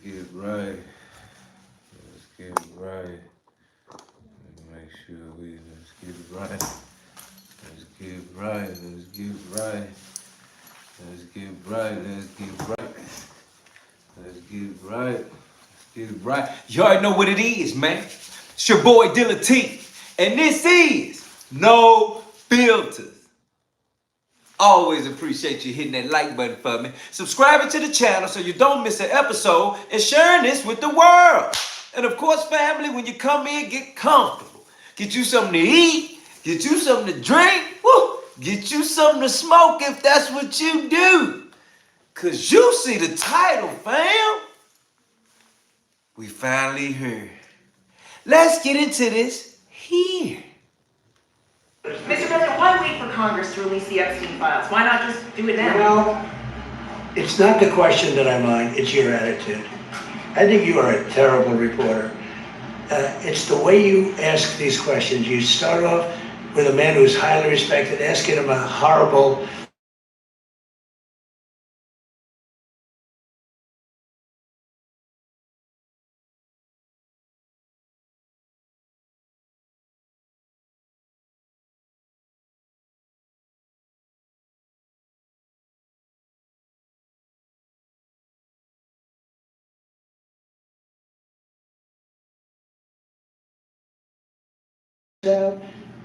get right. Let's get right. Make sure let's get right. Let's get right. Let's get right. Let's get right. Let's get right. Let's get right. Let's get right. You already know what it is, man. It's your boy Dealatofficial, and this is No Filters. Always appreciate you hitting that like button for me, subscribing to the channel so you don't miss an episode, and sharing this with the world. And of course, family, when you come in, get comfortable. Get you something to eat, get you something to drink, woo, get you something to smoke if that's what you do. Cause you see the title, fam. We finally heard. Let's get into this here. Mr. President, why wait for Congress to release the Epstein files? Why not just do it now? Well, it's not the question that I mind, it's your attitude. I think you are a terrible reporter. It's the way you ask these questions. You start off with a man who's highly respected, asking him a horrible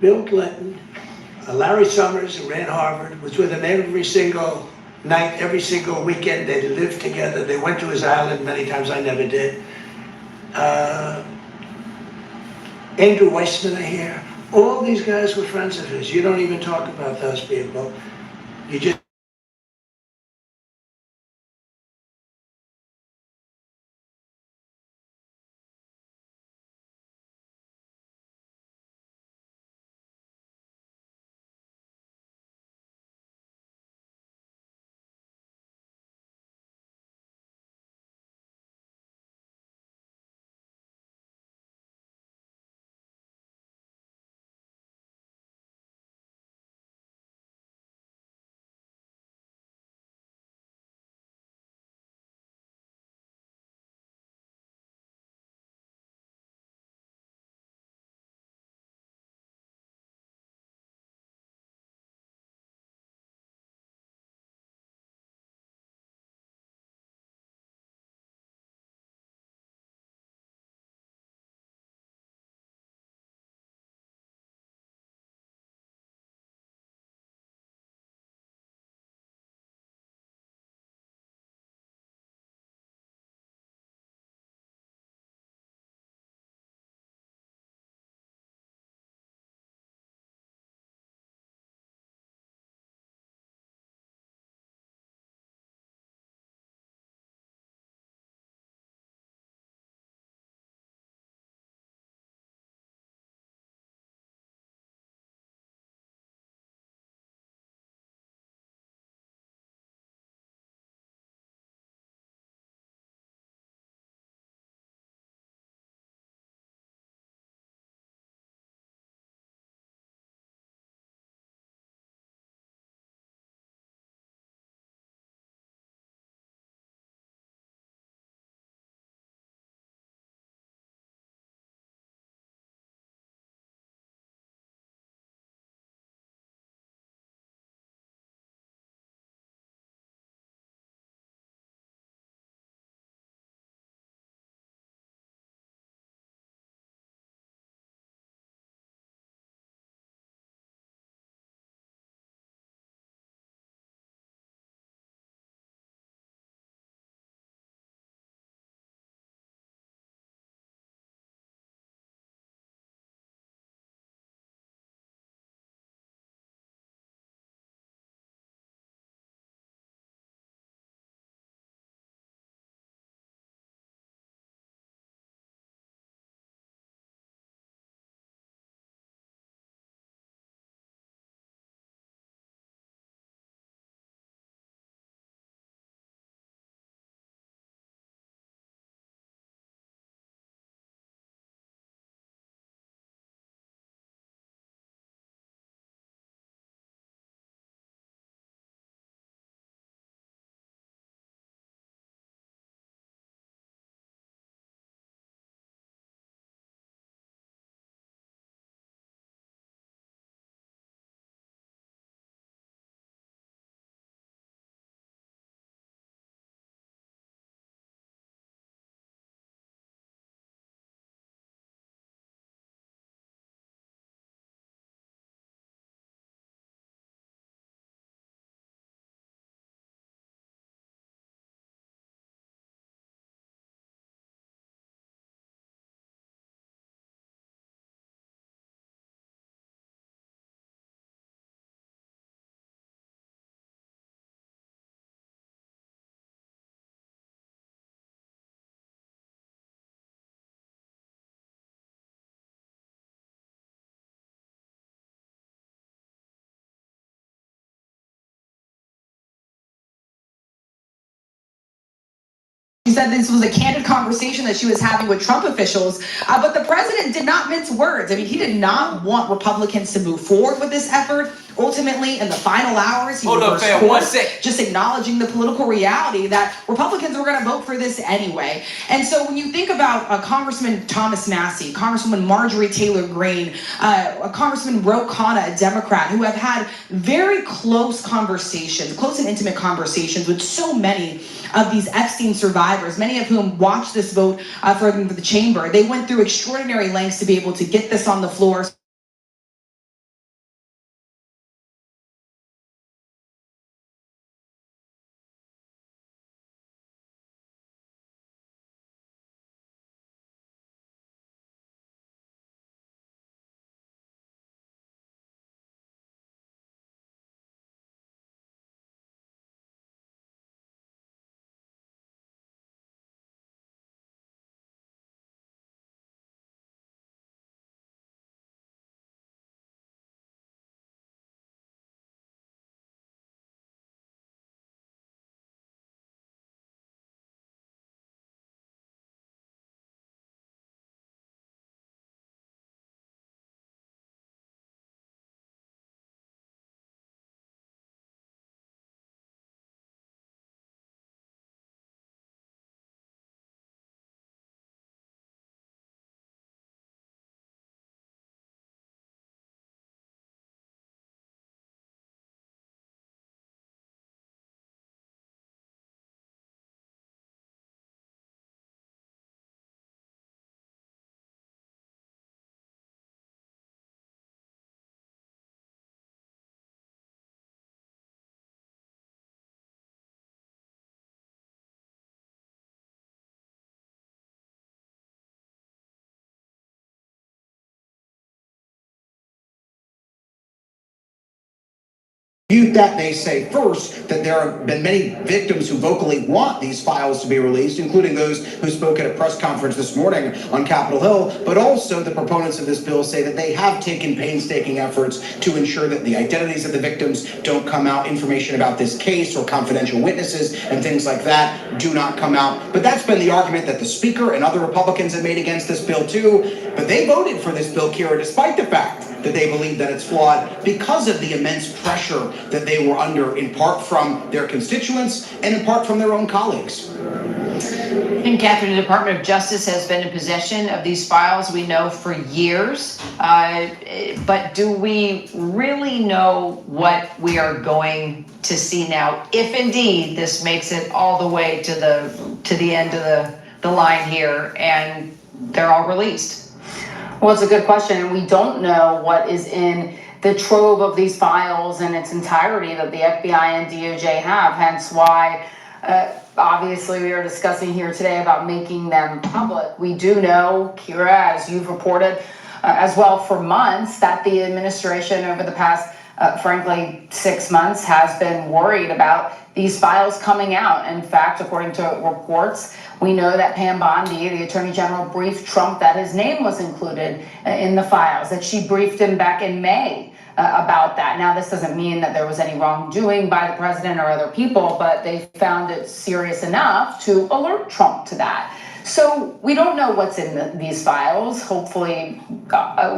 Bill Clinton, Larry Summers, who ran Harvard, was with him every single night, every single weekend. They lived together. They went to his island many times. I never did. Andrew Weissman, I hear. All these guys were friends of his. You don't even talk about those people. You just She said this was a candid conversation that she was having with Trump officials, but the president did not mince words. I mean, he did not want Republicans to move forward with this effort. Ultimately, in the final hours, he reversed course, just acknowledging the political reality that Republicans were going to vote for this anyway. And so when you think about Congressman Thomas Massie, Congresswoman Marjorie Taylor Greene, Congressman Ro Khanna, a Democrat, who have had very close conversations, close and intimate conversations with so many of these Epstein survivors, many of whom watched this vote for the chamber. They went through extraordinary lengths to be able to get this on the floor. That they say first that there have been many victims who vocally want these files to be released, including those who spoke at a press conference this morning on Capitol Hill, but also the proponents of this bill say that they have taken painstaking efforts to ensure that the identities of the victims don't come out, information about this case or confidential witnesses and things like that do not come out. But that's been the argument that the Speaker and other Republicans have made against this bill too. But they voted for this bill, Kira, despite the fact that they believe that it's flawed because of the immense pressure that they were under, in part from their constituents and in part from their own colleagues. And Catherine, the Department of Justice has been in possession of these files, we know, for years. But do we really know what we are going to see now, if indeed this makes it all the way to the end of the line here and they're all released? Well, it's a good question, and we don't know what is in the trove of these files in its entirety that the FBI and DOJ have, hence why obviously we are discussing here today about making them public. We do know, Kira, as you've reported as well for months, that the administration over the past, frankly, 6 months has been worried about these files coming out. In fact, according to reports, we know that Pam Bondi, the Attorney General, briefed Trump that his name was included in the files, that she briefed him back in May about that. Now, this doesn't mean that there was any wrongdoing by the president or other people, but they found it serious enough to alert Trump to that. So we don't know what's in these files. Hopefully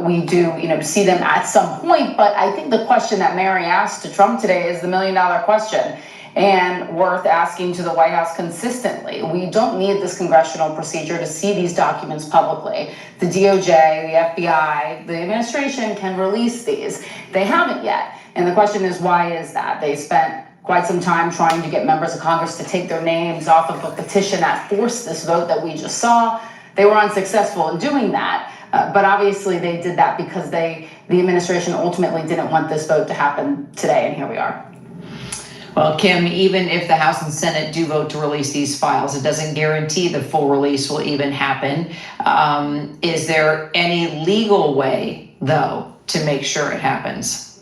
we do, see them at some point. But I think the question that Mary asked to Trump today is the $1 million question, and worth asking to the White House consistently. We don't need this congressional procedure to see these documents publicly. The DOJ, the FBI, the administration can release these. They haven't yet. And the question is, why is that? They spent quite some time trying to get members of Congress to take their names off of a petition that forced this vote that we just saw. They were unsuccessful in doing that. But obviously they did that because the administration ultimately didn't want this vote to happen today, and here we are. Well, Kim, even if the House and Senate do vote to release these files, it doesn't guarantee the full release will even happen. Is there any legal way, though, to make sure it happens?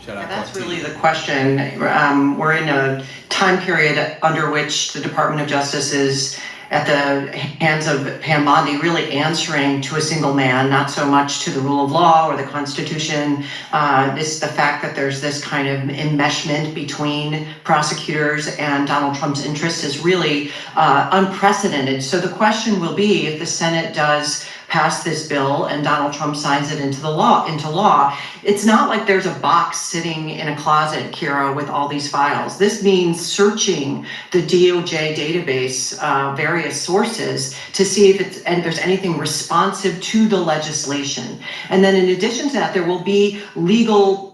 Yeah, that's really the question. We're in a time period under which the Department of Justice is at the hands of Pam Bondi really answering to a single man, not so much to the rule of law or the Constitution. The fact that there's this kind of enmeshment between prosecutors and Donald Trump's interests is really unprecedented. So the question will be, if the Senate does pass this bill and Donald Trump signs it into law, it's not like there's a box sitting in a closet, Kira, with all these files. This means searching the DOJ database, various sources, to see if there's anything responsive to the legislation. And then in addition to that, there will be legal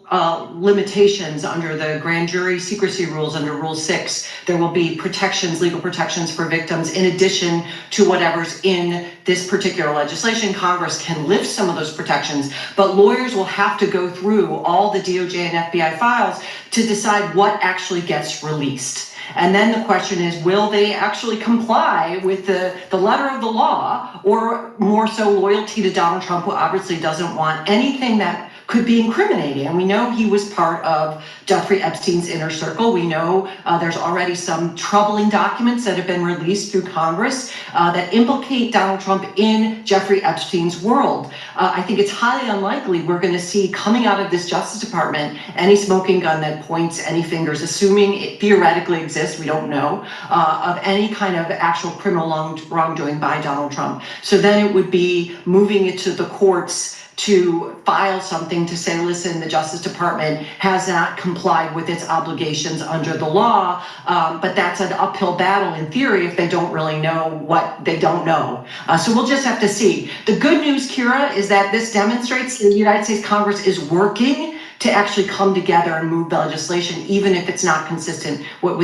limitations under the grand jury secrecy rules under Rule 6. There will be protections, legal protections for victims, in addition to whatever's in this particular legislation. Congress can lift some of those protections, but lawyers will have to go through all the DOJ and FBI files to decide what actually gets released. And then the question is, will they actually comply with the letter of the law, or more so loyalty to Donald Trump, who obviously doesn't want anything that could be incriminating? And we know he was part of Jeffrey Epstein's inner circle. We know there's already some troubling documents that have been released through Congress that implicate Donald Trump in Jeffrey Epstein's world. I think it's highly unlikely we're going to see coming out of this Justice Department any smoking gun that points any fingers, assuming it theoretically exists, we don't know, of any kind of actual criminal wrongdoing by Donald Trump. So then it would be moving it to the courts to file something to say, listen, the Justice Department has not complied with its obligations under the law, but that's an uphill battle in theory if they don't really know what they don't know. So we'll just have to see. The good news, Kira, is that this demonstrates the United States Congress is working to actually come together and move the legislation, even if it's not consistent with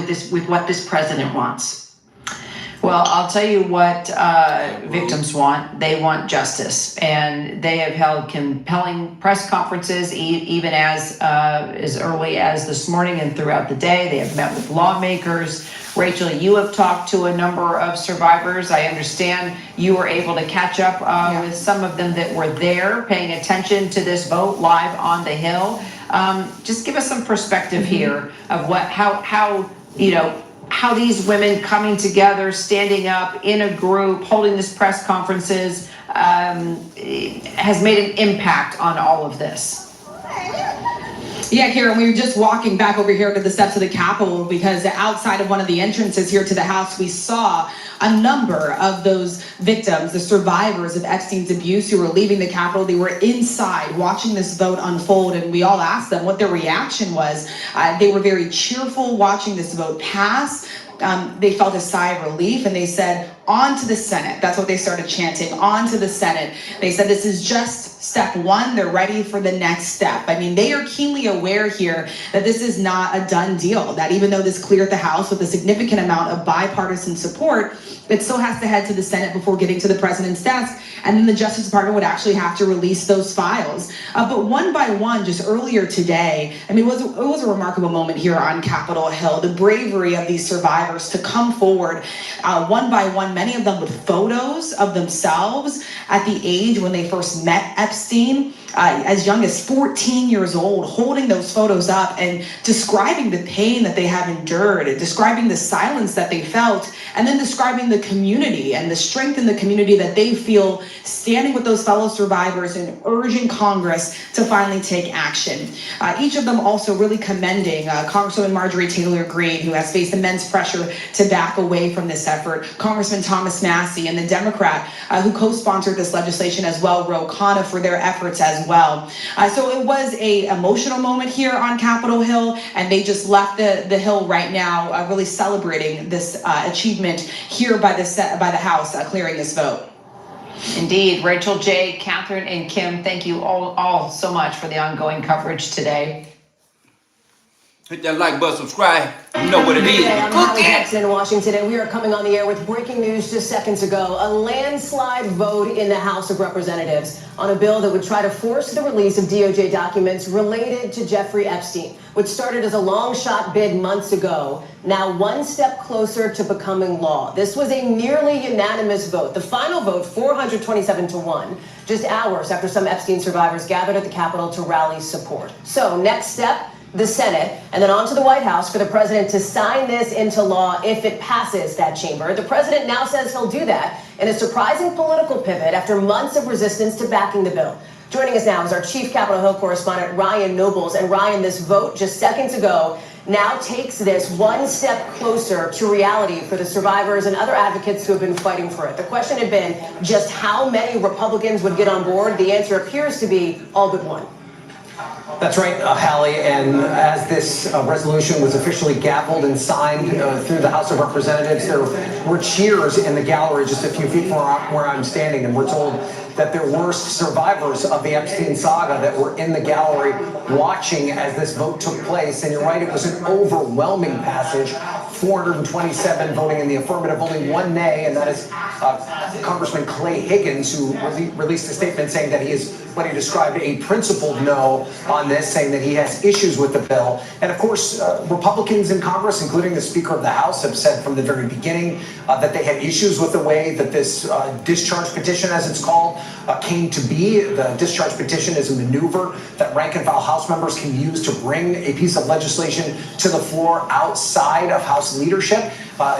what this president wants. Well, I'll tell you what victims want. They want justice, and they have held compelling press conferences, even as early as this morning and throughout the day. They have met with lawmakers. Rachel, you have talked to a number of survivors. I understand you were able to catch up with some of them that were there, paying attention to this vote live on the Hill. Just give us some perspective here of how these women coming together, standing up in a group, holding this press conferences, has made an impact on all of this. Yeah, Karen, we were just walking back over here to the steps of the Capitol because outside of one of the entrances here to the House, we saw a number of those victims, the survivors of Epstein's abuse, who were leaving the Capitol. They were inside watching this vote unfold, and we all asked them what their reaction was. They were very cheerful watching this vote pass. They felt a sigh of relief, and they said, on to the Senate. That's what they started chanting, on to the Senate. They said this is just step one. They're ready for the next step. I mean, they are keenly aware here that this is not a done deal, that even though this cleared the House with a significant amount of bipartisan support, it still has to head to the Senate before getting to the president's desk. And then the Justice Department would actually have to release those files. But one by one, just earlier today, I mean, it was a remarkable moment here on Capitol Hill. The bravery of these survivors to come forward one by one, many of them with photos of themselves at the age when they first met Epstein, as young as 14 years old, holding those photos up and describing the pain that they have endured, and describing the silence that they felt, and then describing the community and the strength in the community that they feel standing with those fellow survivors and urging Congress to finally take action. Each of them also really commending Congresswoman Marjorie Taylor Greene, who has faced immense pressure to back away from this effort, Congressman Thomas Massie, and the Democrat who co-sponsored this legislation as well, Ro Khanna, for their efforts as well. So it was a emotional moment here on Capitol Hill, and they just left the Hill right now, really celebrating this achievement here by the House clearing this vote. Indeed. Rachel, Jay, Catherine, and Kim, thank you all so much for the ongoing coverage today. Hit that like button, subscribe. You know what it is. Cookin in Washington, and we are coming on the air with breaking news just seconds ago. A landslide vote in the House of Representatives on a bill that would try to force the release of DOJ documents related to Jeffrey Epstein, which started as a long shot bid months ago, now one step closer to becoming law. This was a nearly unanimous vote. The final vote, 427-1, just hours after some Epstein survivors gathered at the Capitol to rally support. So next step, the Senate, and then on to the White House for the president to sign this into law if it passes that chamber. The president now says he'll do that in a surprising political pivot after months of resistance to backing the bill. Joining us now is our chief Capitol Hill correspondent, Ryan Nobles. And Ryan, this vote just seconds ago now takes this one step closer to reality for the survivors and other advocates who have been fighting for it. The question had been just how many Republicans would get on board. The answer appears to be all but one. That's right, Hallie, and as this resolution was officially gavelled and signed through the House of Representatives, there were cheers in the gallery just a few feet from where I'm standing, and we're told that there were survivors of the Epstein saga that were in the gallery watching as this vote took place. And you're right, it was an overwhelming passage, 427 voting in the affirmative, only one nay, and that is Congressman Clay Higgins, who released a statement saying that he is what he described a principled no on this, saying that he has issues with the bill. And of course, Republicans in Congress, including the Speaker of the House, have said from the very beginning that they had issues with the way that this discharge petition, as it's called, came to be. The discharge petition is a maneuver that rank and file House members can use to bring a piece of legislation to the floor outside of House leadership.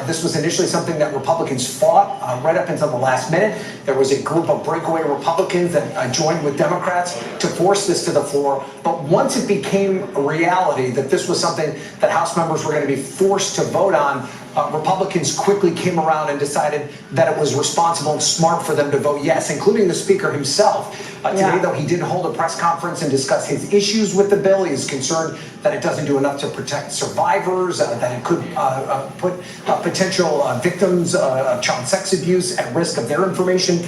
This was initially something that Republicans fought right up until the last minute. There was a group of breakaway Republicans that joined with Democrats to force this to the floor. But once it became a reality that this was something that House members were going to be forced to vote on, Republicans quickly came around and decided that it was responsible and smart for them to vote yes, including the Speaker himself. Today, though, he did hold a press conference and discuss his issues with the bill. He is concerned that it doesn't do enough to protect survivors, that it could put potential victims of child sex abuse at risk of their information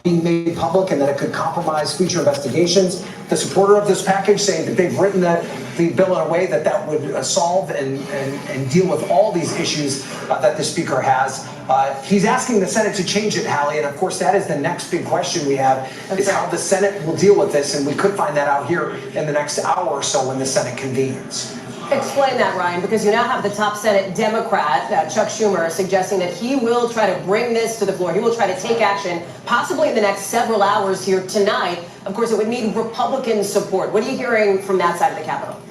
being made public, and that it could compromise future investigations. The supporter of this package saying that they've written the bill in a way that would solve and deal with all these issues that the Speaker has. He's asking the Senate to change it, Hallie, and of course that is the next big question we have, is how the Senate will deal with this, and we could find that out here in the next hour or so when the Senate convenes. Explain that, Ryan, because you now have the top Senate Democrat, Chuck Schumer, suggesting that he will try to bring this to the floor. He will try to take action, possibly in the next several hours here tonight. Of course, it would need Republican support. What are you hearing from that side of the Capitol?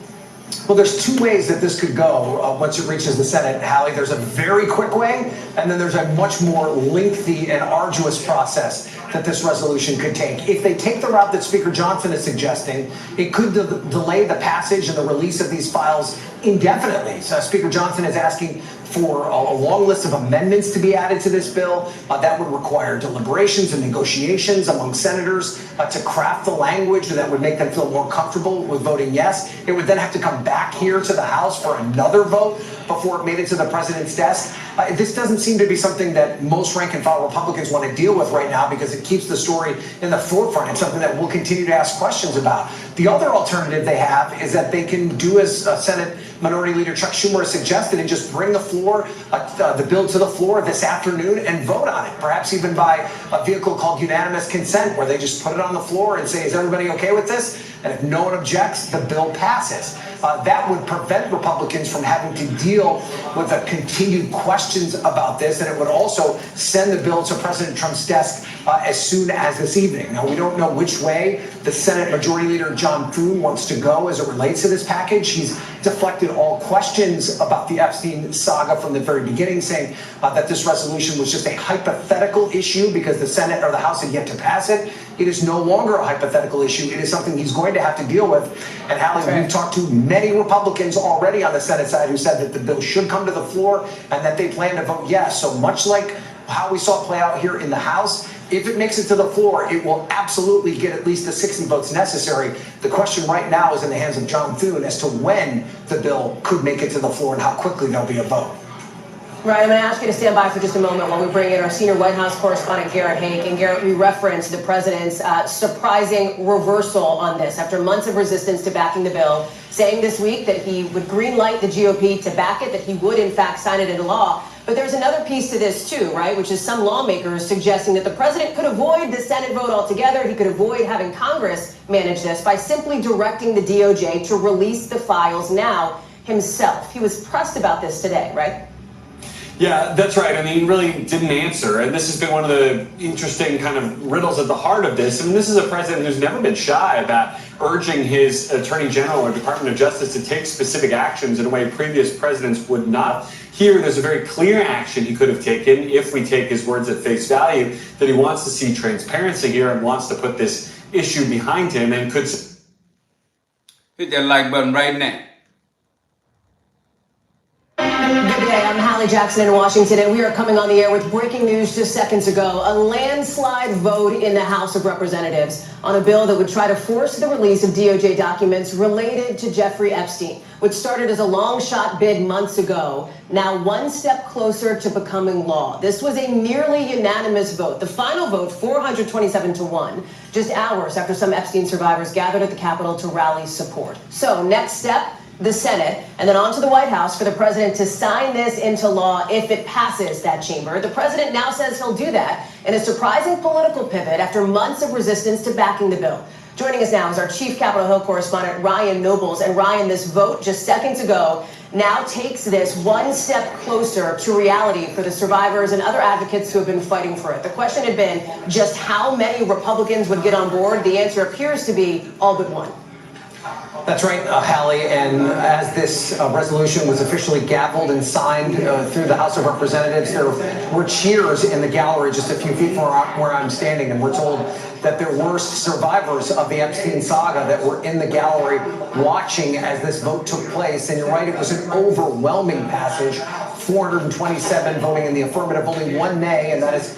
Well, there's two ways that this could go once it reaches the Senate, Hallie. There's a very quick way, and then there's a much more lengthy and arduous process that this resolution could take. If they take the route that Speaker Johnson is suggesting, it could delay the passage and the release of these files indefinitely. So Speaker Johnson is asking for a long list of amendments to be added to this bill. That would require deliberations and negotiations among senators to craft the language that would make them feel more comfortable with voting yes. It would then have to come back here to the House for another vote before it made it to the president's desk. This doesn't seem to be something that most rank and file Republicans want to deal with right now because it keeps the story in the forefront. It's something that we'll continue to ask questions about. The other alternative they have is that they can do as Senate Minority Leader Chuck Schumer has suggested and just bring the bill to the floor this afternoon and vote on it, perhaps even by a vehicle called unanimous consent, where they just put it on the floor and say, is everybody okay with this? And if no one objects, the bill passes. That would prevent Republicans from having to deal with the continued questions about this, and it would also send the bill to President Trump's desk as soon as this evening. Now, we don't know which way the Senate Majority Leader John Thune wants to go as it relates to this package. He's deflected all questions about the Epstein saga from the very beginning, saying that this resolution was just a hypothetical issue because the Senate or the House had yet to pass it. It is no longer a hypothetical issue. It is something he's going to have to deal with. And Hallie, we've talked to many Republicans already on the Senate side who said that the bill should come to the floor and that they plan to vote yes. So much like how we saw it play out here in the House, if it makes it to the floor, it will absolutely get at least the 60 votes necessary. The question right now is in the hands of John Thune as to when the bill could make it to the floor and how quickly there'll be a vote. Right, I'm going to ask you to stand by for just a moment while we bring in our senior White House correspondent, Garrett Haake. And Garrett, we referenced the president's surprising reversal on this after months of resistance to backing the bill, saying this week that he would green light the GOP to back it, that he would in fact sign it into law. But there's another piece to this too, right, which is some lawmakers suggesting that the president could avoid the Senate vote altogether. He could avoid having Congress manage this by simply directing the DOJ to release the files now himself. He was pressed about this today, right? Yeah, that's right. I mean, he really didn't answer. And this has been one of the interesting kind of riddles at the heart of this. I mean, this is a president who's never been shy about urging his attorney general or Department of Justice to take specific actions in a way previous presidents would not. Here, there's a very clear action he could have taken if we take his words at face value, that he wants to see transparency here and wants to put this issue behind him and could... Hit that like button right now. Good day, I'm Hallie Jackson in Washington, and we are coming on the air with breaking news just seconds ago. A landslide vote in the House of Representatives on a bill that would try to force the release of DOJ documents related to Jeffrey Epstein, which started as a long shot bid months ago, now one step closer to becoming law. This was a nearly unanimous vote. The final vote, 427-1, just hours after some Epstein survivors gathered at the Capitol to rally support. So next step, the Senate, and then on to the White House for the president to sign this into law if it passes that chamber. The president now says he'll do that in a surprising political pivot after months of resistance to backing the bill. Joining us now is our chief Capitol Hill correspondent, Ryan Nobles. And Ryan, this vote just seconds ago now takes this one step closer to reality for the survivors and other advocates who have been fighting for it. The question had been just how many Republicans would get on board. The answer appears to be all but one. That's right, Hallie, and as this resolution was officially gavelled and signed through the House of Representatives, there were cheers in the gallery just a few feet from where I'm standing, and we're told that there were survivors of the Epstein saga that were in the gallery watching as this vote took place. And you're right, it was an overwhelming passage, 427 voting in the affirmative, only one nay, and that is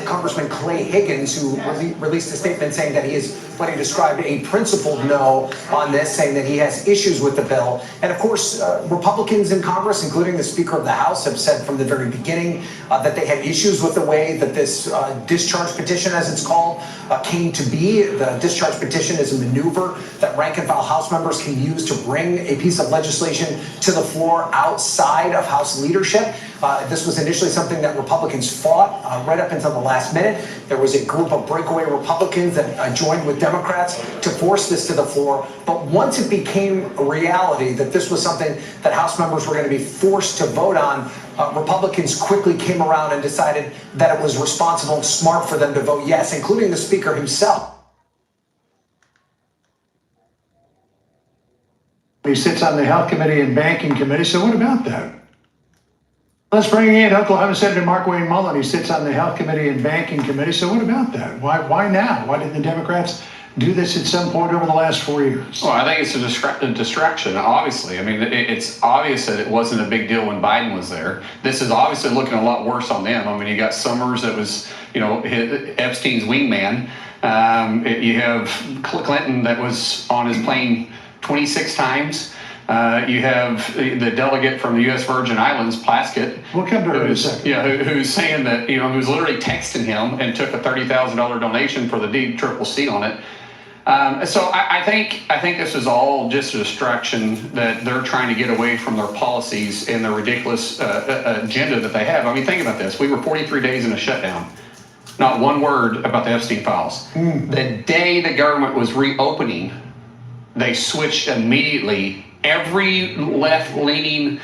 Congressman Clay Higgins, who released a statement saying that he is what he described a principled no on this, saying that he has issues with the bill. And of course, Republicans in Congress, including the Speaker of the House, have said from the very beginning that they had issues with the way that this discharge petition, as it's called, came to be. The discharge petition is a maneuver that rank and file House members can use to bring a piece of legislation to the floor outside of House leadership. This was initially something that Republicans fought right up until the last minute. There was a group of breakaway Republicans that joined with Democrats to force this to the floor. But once it became a reality that this was something that House members were going to be forced to vote on, Republicans quickly came around and decided that it was responsible and smart for them to vote yes, including the Speaker himself. He sits on the Health Committee and Banking Committee, so what about that? Let's bring in Oklahoma Senator Mark Wayne Mullen. He sits on the Health Committee and Banking Committee, so what about that? Why now? Why didn't the Democrats do this at some point over the last 4 years? Well, I think it's a distraction, obviously. I mean, it's obvious that it wasn't a big deal when Biden was there. This is obviously looking a lot worse on them. I mean, you got Summers that was, Epstein's wingman. You have Clinton that was on his plane 26 times. You have the delegate from the U.S. Virgin Islands, Plaskett. We'll come to her in a second. Yeah, who's saying that, who's literally texting him and took a $30,000 donation for the DCCC on it. So I think this is all just a distraction that they're trying to get away from their policies and the ridiculous agenda that they have. I mean, think about this. We were 43 days in a shutdown. Not one word about the Epstein files. The day the government was reopening, they switched immediately. Every left-leaning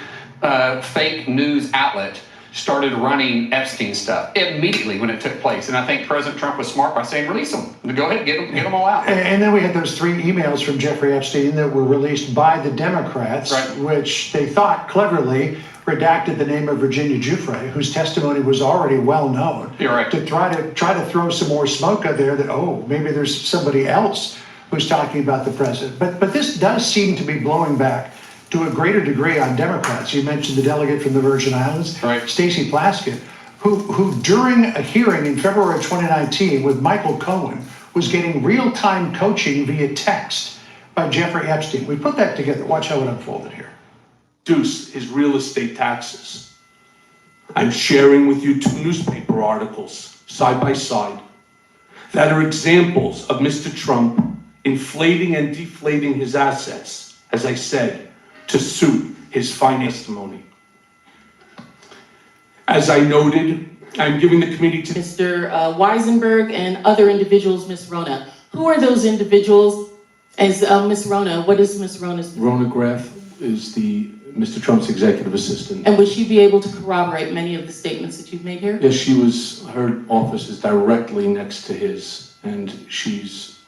fake news outlet started running Epstein stuff immediately when it took place. And I think President Trump was smart by saying, release them. Go ahead, get them all out. And then we had those 3 emails from Jeffrey Epstein that were released by the Democrats, right, which they thought cleverly redacted the name of Virginia Giuffre, whose testimony was already well known. You're right. To try to throw some more smoke out there that, maybe there's somebody else who's talking about the president. But this does seem to be blowing back to a greater degree on Democrats. You mentioned the delegate from the Virgin Islands, right, Stacey Plaskett, who during a hearing in February 2019 with Michael Cohen was getting real-time coaching via text by Jeffrey Epstein. We put that together. Watch how it unfolded here. Reduce his real estate taxes. I'm sharing with you 2 newspaper articles, side by side, that are examples of Mr. Trump inflating and deflating his assets, as I said, to suit his finance testimony. As I noted, I'm giving the committee to Mr. Weisenberg and other individuals, Ms. Rona. Who are those individuals? As Ms. Rona, what is Ms. Rona's? Rona Graff is the Mr. Trump's executive assistant. And would she be able to corroborate many of the statements that you've made here? Yes, her office is directly next to his, and she's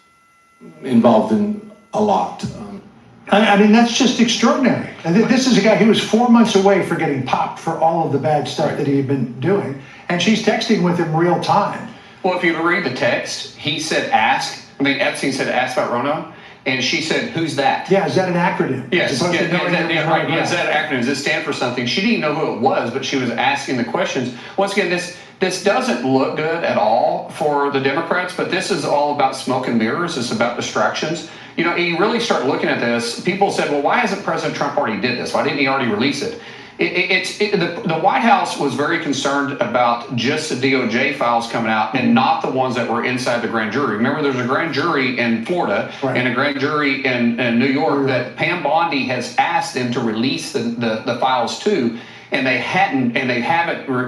involved in a lot. I mean, that's just extraordinary. And this is a guy who was 4 months away for getting popped for all of the bad stuff that he had been doing, and she's texting with him real time. Well, if you read the text, he said Epstein said ask about Rono, and she said, who's that? Yeah, is that an acronym? Yes, is that an acronym? Does it stand for something? She didn't know who it was, but she was asking the questions. Once again, this doesn't look good at all for the Democrats, but this is all about smoke and mirrors. It's about distractions. You know, you really start looking at this, people said, well, why hasn't President Trump already did this? Why didn't he already release it? The White House was very concerned about just the DOJ files coming out and not the ones that were inside the grand jury. Remember, there's a grand jury in Florida and a grand jury in New York that Pam Bondi has asked them to release the files to, and they haven't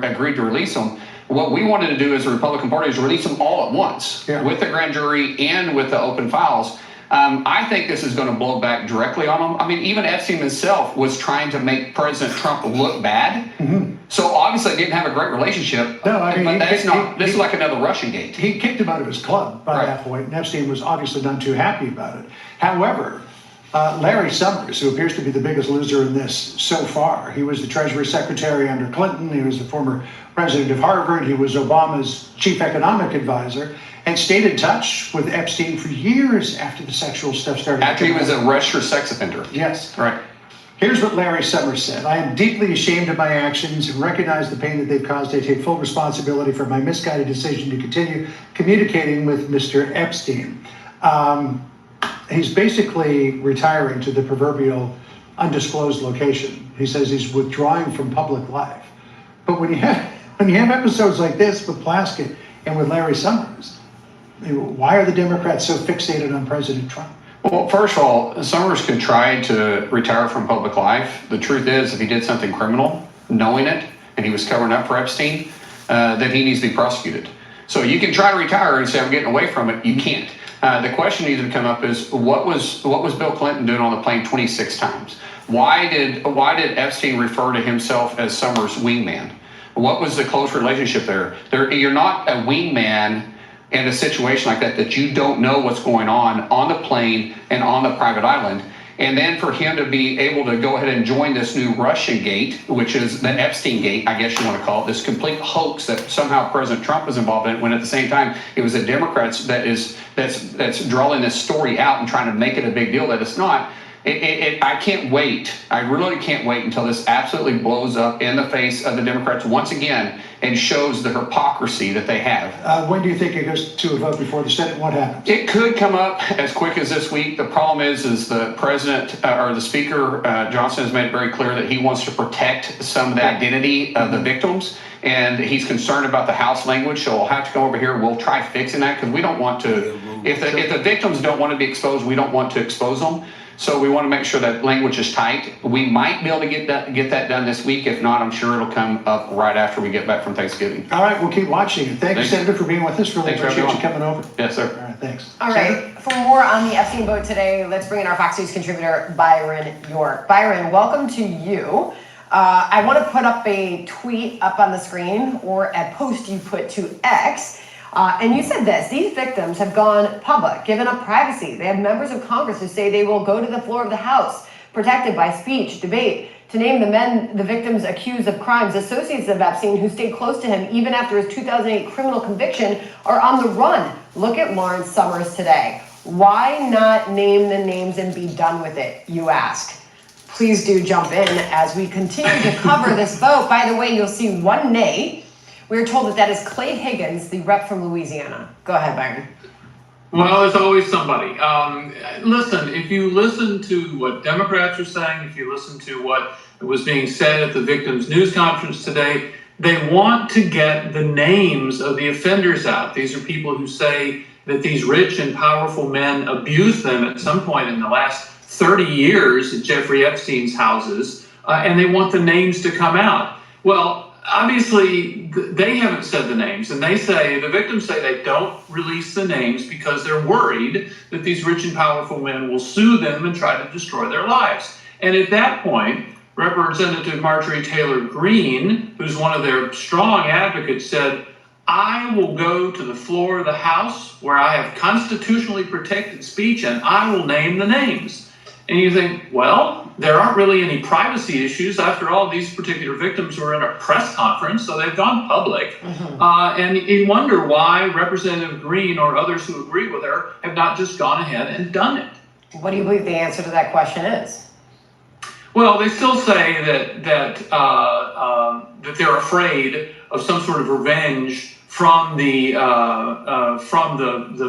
agreed to release them. What we wanted to do as the Republican Party is release them all at once with the grand jury and with the open files. I think this is going to blow back directly on them. I mean, even Epstein himself was trying to make President Trump look bad. So obviously they didn't have a great relationship. No, I mean, but this is like another Russian gate. He kicked him out of his club by that point, and Epstein was obviously not too happy about it. However, Larry Summers, who appears to be the biggest loser in this so far, he was the Treasury Secretary under Clinton, he was the former president of Harvard, he was Obama's chief economic advisor, and stayed in touch with Epstein for years after the sexual stuff started. After he was a registered sex offender. Yes. Right. Here's what Larry Summers said. I am deeply ashamed of my actions and recognize the pain that they've caused. I take full responsibility for my misguided decision to continue communicating with Mr. Epstein. He's basically retiring to the proverbial undisclosed location. He says he's withdrawing from public life. But when you have episodes like this with Plaskett and with Larry Summers, why are the Democrats so fixated on President Trump? Well, first of all, Summers could try to retire from public life. The truth is, if he did something criminal, knowing it, and he was covering up for Epstein, then he needs to be prosecuted. So you can try to retire and say, I'm getting away from it. You can't. The question needs to come up is, what was Bill Clinton doing on the plane 26 times? Why did Epstein refer to himself as Summers' wingman? What was the close relationship there? You're not a wingman in a situation like that you don't know what's going on the plane and on the private island. And then for him to be able to go ahead and join this new Russian gate, which is the Epstein gate, I guess you want to call it, this complete hoax that somehow President Trump was involved in, when at the same time it was the Democrats that's drawing this story out and trying to make it a big deal that it's not. I can't wait. I really can't wait until this absolutely blows up in the face of the Democrats once again and shows the hypocrisy that they have. When do you think it goes to a vote before the Senate? What happens? It could come up as quick as this week. The problem is the president or the speaker, Johnson, has made it very clear that he wants to protect some of the identity of the victims. And he's concerned about the House language, so we'll have to come over here. We'll try fixing that because we don't want to, if the victims don't want to be exposed, we don't want to expose them. So we want to make sure that language is tight. We might be able to get that done this week. If not, I'm sure it'll come up right after we get back from Thanksgiving. All right, we'll keep watching it. Thank you, Senator, for being with us. Really appreciate you coming over. Yes, sir. All right, thanks. All right, for more on the Epstein vote today, let's bring in our Fox News contributor, Byron York. Byron, welcome to you. I want to put up a tweet up on the screen or a post you put to X. And you said this: these victims have gone public, given up privacy. They have members of Congress who say they will go to the floor of the House, protected by speech, debate, to name the victims accused of crimes. Associates of Epstein who stayed close to him even after his 2008 criminal conviction are on the run. Look at Lawrence Summers today. Why not name the names and be done with it, you ask? Please do jump in as we continue to cover this vote. By the way, you'll see one nay. We are told that is Clay Higgins, the rep from Louisiana. Go ahead, Byron. Well, there's always somebody. Listen, if you listen to what Democrats are saying, if you listen to what was being said at the victims' news conference today, they want to get the names of the offenders out. These are people who say that these rich and powerful men abused them at some point in the last 30 years at Jeffrey Epstein's houses, and they want the names to come out. Well, obviously, they haven't said the names, and the victims say they don't release the names because they're worried that these rich and powerful men will sue them and try to destroy their lives. And at that point, Representative Marjorie Taylor Greene, who's one of their strong advocates, said, I will go to the floor of the House where I have constitutionally protected speech and I will name the names. And you think, well, there aren't really any privacy issues. After all, these particular victims were in a press conference, so they've gone public. And you wonder why Representative Greene or others who agree with her have not just gone ahead and done it. What do you believe the answer to that question is? Well, they still say that they're afraid of some sort of revenge from the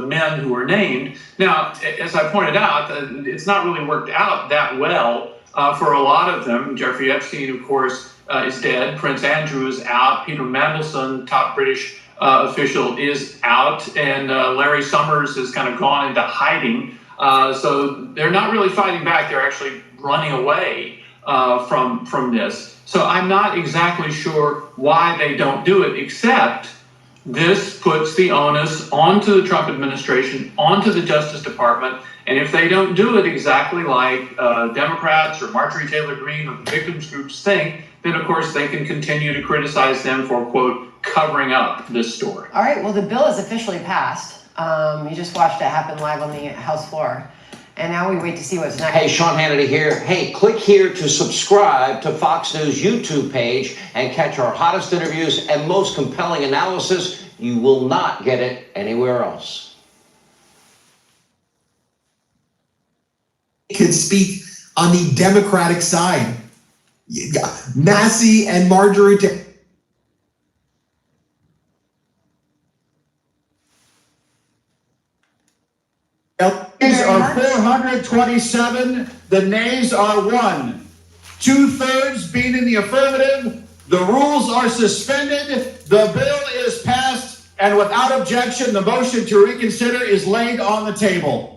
men who were named. Now, as I pointed out, it's not really worked out that well for a lot of them. Jeffrey Epstein, of course, is dead. Prince Andrew is out. Peter Mandelson, top British official, is out, and Larry Summers has kind of gone into hiding. So they're not really fighting back. They're actually running away from this. So I'm not exactly sure why they don't do it, except this puts the onus onto the Trump administration, onto the Justice Department, and if they don't do it exactly like Democrats or Marjorie Taylor Greene or the victims groups think, then of course they can continue to criticize them for, quote, covering up this story. All right, well, the bill is officially passed. You just watched it happen live on the House floor. And now we wait to see what's next. Hey, Sean Hannity here. Hey, click here to subscribe to Fox News YouTube page and catch our hottest interviews and most compelling analysis. You will not get it anywhere else. Could speak on the Democratic side. Massey and Marjorie Taylor. Yeas are 427, the nays are 1. 2/3 being in the affirmative, the rules are suspended, the bill is passed, and without objection, the motion to reconsider is laid on the table.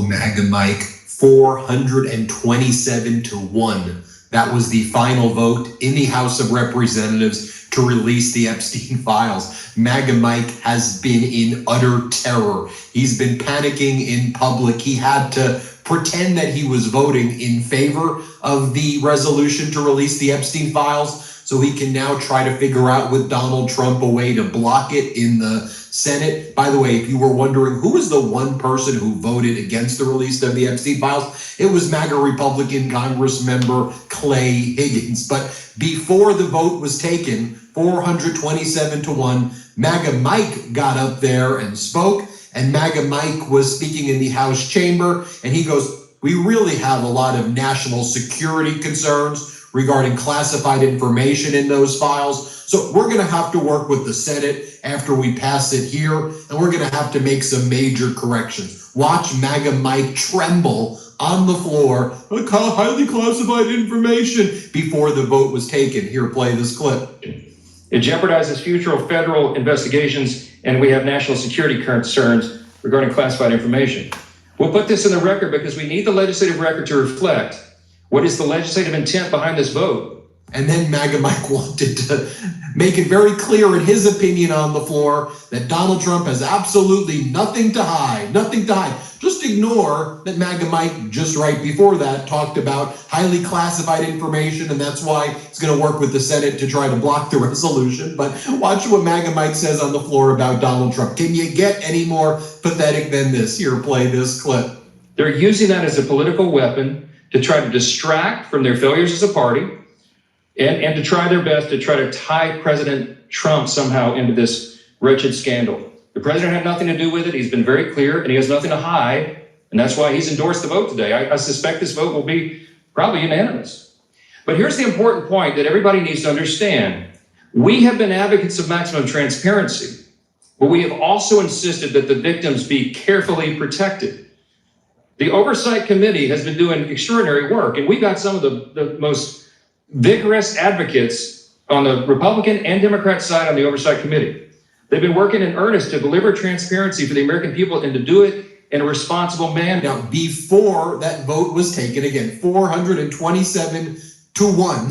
MAGA Mike, 427 to 1. That was the final vote in the House of Representatives to release the Epstein files. MAGA Mike has been in utter terror. He's been panicking in public. He had to pretend that he was voting in favor of the resolution to release the Epstein files, so he can now try to figure out with Donald Trump a way to block it in the Senate. By the way, if you were wondering who was the one person who voted against the release of the Epstein files, it was MAGA Republican Congress member Clay Higgins. But before the vote was taken, 427 to 1, MAGA Mike got up there and spoke, and MAGA Mike was speaking in the House chamber, and he goes, we really have a lot of national security concerns regarding classified information in those files. So we're going to have to work with the Senate after we pass it here, and we're going to have to make some major corrections. Watch MAGA Mike tremble on the floor, highly classified information, before the vote was taken. Here, play this clip. It jeopardizes future federal investigations, and we have national security concerns regarding classified information. We'll put this in the record because we need the legislative record to reflect what is the legislative intent behind this vote. And then MAGA Mike wanted to make it very clear in his opinion on the floor that Donald Trump has absolutely nothing to hide, nothing to hide. Just ignore that MAGA Mike just right before that talked about highly classified information, and that's why he's going to work with the Senate to try to block the resolution. But watch what MAGA Mike says on the floor about Donald Trump. Can you get any more pathetic than this? Here, play this clip. They're using that as a political weapon to try to distract from their failures as a party and to try their best to try to tie President Trump somehow into this wretched scandal. The president had nothing to do with it. He's been very clear, and he has nothing to hide, and that's why he's endorsed the vote today. I suspect this vote will be probably unanimous. But here's the important point that everybody needs to understand. We have been advocates of maximum transparency, but we have also insisted that the victims be carefully protected. The Oversight Committee has been doing extraordinary work, and we've got some of the most vigorous advocates on the Republican and Democrat side on the Oversight Committee. They've been working in earnest to deliver transparency for the American people and to do it in a responsible manner. Now, before that vote was taken, again, 427 to 1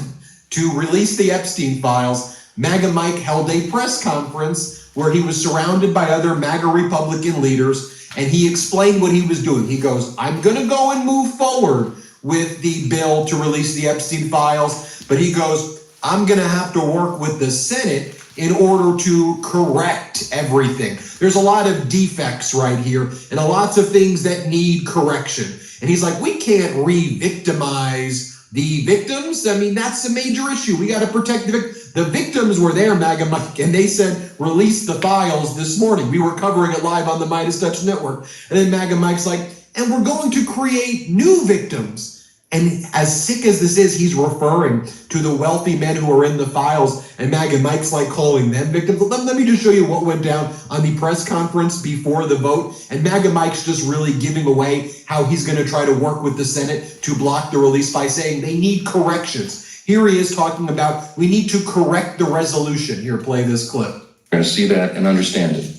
to release the Epstein files, MAGA Mike held a press conference where he was surrounded by other MAGA Republican leaders, and he explained what he was doing. He goes, I'm going to go and move forward with the bill to release the Epstein files, but he goes, I'm going to have to work with the Senate in order to correct everything. There's a lot of defects right here and lots of things that need correction. And he's like, we can't re-victimize the victims. I mean, that's a major issue. We got to protect the victims. The victims were there, MAGA Mike, and they said, release the files this morning. We were covering it live on the Midas Touch Network. And then MAGA Mike's like, and we're going to create new victims. And as sick as this is, he's referring to the wealthy men who are in the files, and MAGA Mike's like calling them victims. Let me just show you what went down on the press conference before the vote. And MAGA Mike's just really giving away how he's going to try to work with the Senate to block the release by saying they need corrections. Here he is talking about we need to correct the resolution. Here, play this clip. We're going to see that and understand it.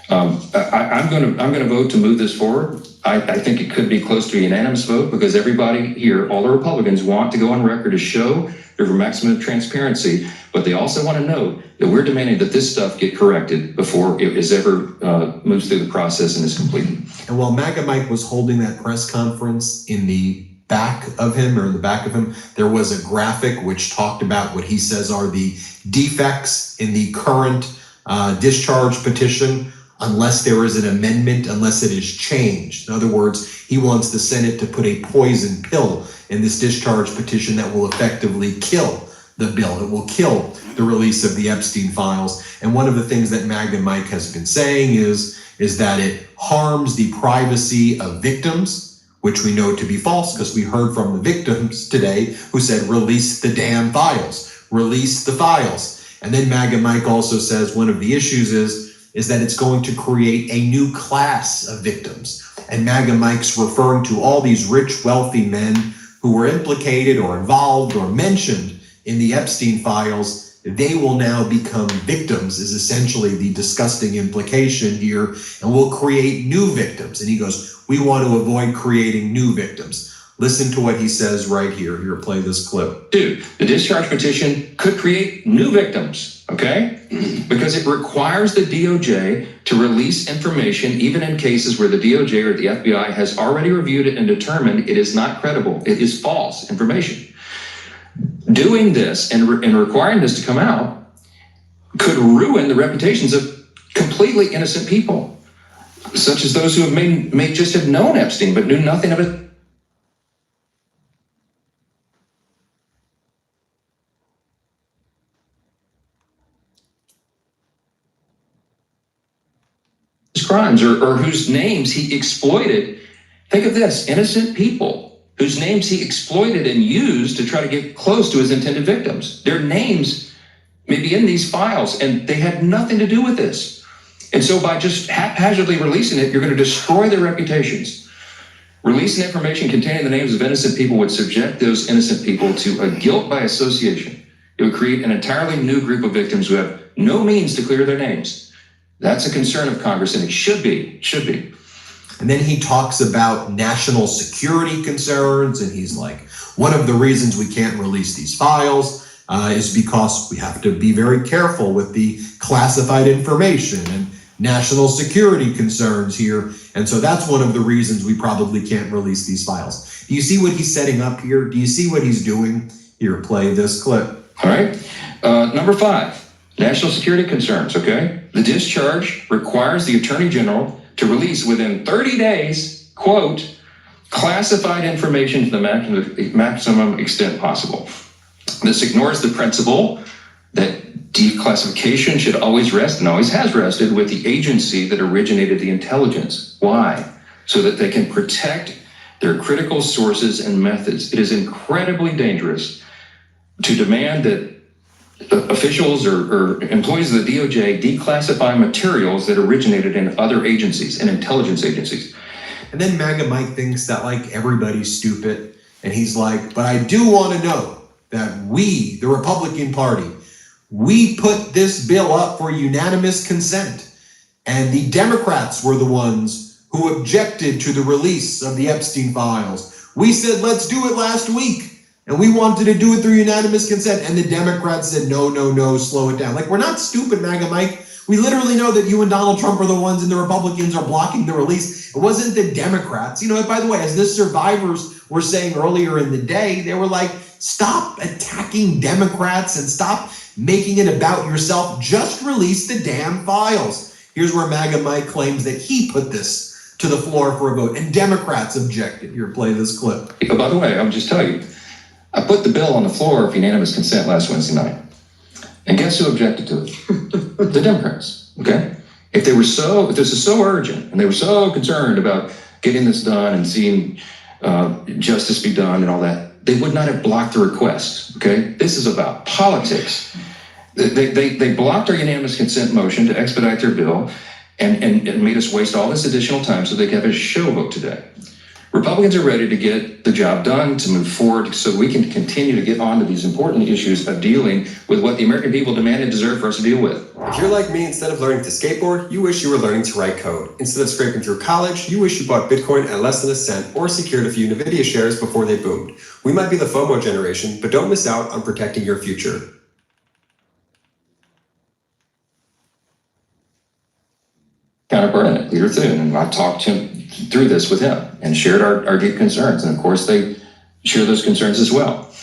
I'm going to vote to move this forward. I think it could be close to a unanimous vote because everybody here, all the Republicans, want to go on record to show there's maximum transparency, but they also want to know that we're demanding that this stuff get corrected before it is ever moves through the process and is completed. And while MAGA Mike was holding that press conference, in the back of him, there was a graphic which talked about what he says are the defects in the current discharge petition, unless there is an amendment, unless it is changed. In other words, he wants the Senate to put a poison pill in this discharge petition that will effectively kill the bill. It will kill the release of the Epstein files. And one of the things that MAGA Mike has been saying is that it harms the privacy of victims, which we know to be false because we heard from the victims today who said, release the damn files, release the files. And then MAGA Mike also says one of the issues is that it's going to create a new class of victims. And MAGA Mike's referring to all these rich, wealthy men who were implicated or involved or mentioned in the Epstein files. They will now become victims, is essentially the disgusting implication here, and will create new victims. And he goes, we want to avoid creating new victims. Listen to what he says right here. Here, play this clip. Two, the discharge petition could create new victims, okay? Because it requires the DOJ to release information even in cases where the DOJ or the FBI has already reviewed it and determined it is not credible. It is false information. Doing this and requiring this to come out could ruin the reputations of completely innocent people, such as those who may just have known Epstein but knew nothing of it. Crimes or whose names he exploited. Think of this, innocent people whose names he exploited and used to try to get close to his intended victims. Their names may be in these files and they had nothing to do with this. And so by just haphazardly releasing it, you're going to destroy their reputations. Releasing information containing the names of innocent people would subject those innocent people to a guilt by association. It would create an entirely new group of victims who have no means to clear their names. That's a concern of Congress, and it should be. And then he talks about national security concerns, and he's like, one of the reasons we can't release these files is because we have to be very careful with the classified information and national security concerns here. And so that's one of the reasons we probably can't release these files. Do you see what he's setting up here? Do you see what he's doing? Here, play this clip. All right. Number 5. National security concerns, okay? The discharge requires the Attorney General to release within 30 days, quote, classified information to the maximum extent possible. This ignores the principle that declassification should always rest and always has rested with the agency that originated the intelligence. Why? So that they can protect their critical sources and methods. It is incredibly dangerous to demand that officials or employees of the DOJ declassify materials that originated in other agencies and intelligence agencies. And then MAGA Mike thinks that like everybody's stupid. And he's like, but I do want to know that we, the Republican Party, We put this bill up for unanimous consent, and the Democrats were the ones who objected to the release of the Epstein files. We said, let's do it last week, and we wanted to do it through unanimous consent, and the Democrats said, no, no, no, slow it down. Like, we're not stupid, MAGA Mike. We literally know that you and Donald Trump are the ones, and the Republicans are blocking the release. It wasn't the Democrats. You know, by the way, as the survivors were saying earlier in the day, they were like, stop attacking Democrats and stop making it about yourself. Just release the damn files. Here's where MAGA Mike claims that he put this to the floor for a vote, and Democrats objected. Here, play this clip. Oh, by the way, I'll just tell you, I put the bill on the floor for unanimous consent last Wednesday night. And guess who objected to it? The Democrats, okay? If this is so urgent, and they were so concerned about getting this done and seeing justice be done and all that, they would not have blocked the request, okay? This is about politics. They blocked our unanimous consent motion to expedite their bill and made us waste all this additional time so they could have a show vote today. Republicans are ready to get the job done, to move forward, so we can continue to get on to these important issues of dealing with what the American people demand and deserve for us to deal with. If you're like me, instead of learning to skateboard, you wish you were learning to write code. Instead of scraping through college, you wish you bought Bitcoin at less than a cent or secured a few NVIDIA shares before they boomed. We might be the FOMO generation, but don't miss out on protecting your future. Counterpart Leader Thune, and I talked him through this with him and shared our deep concerns. And of course, they share those concerns as well.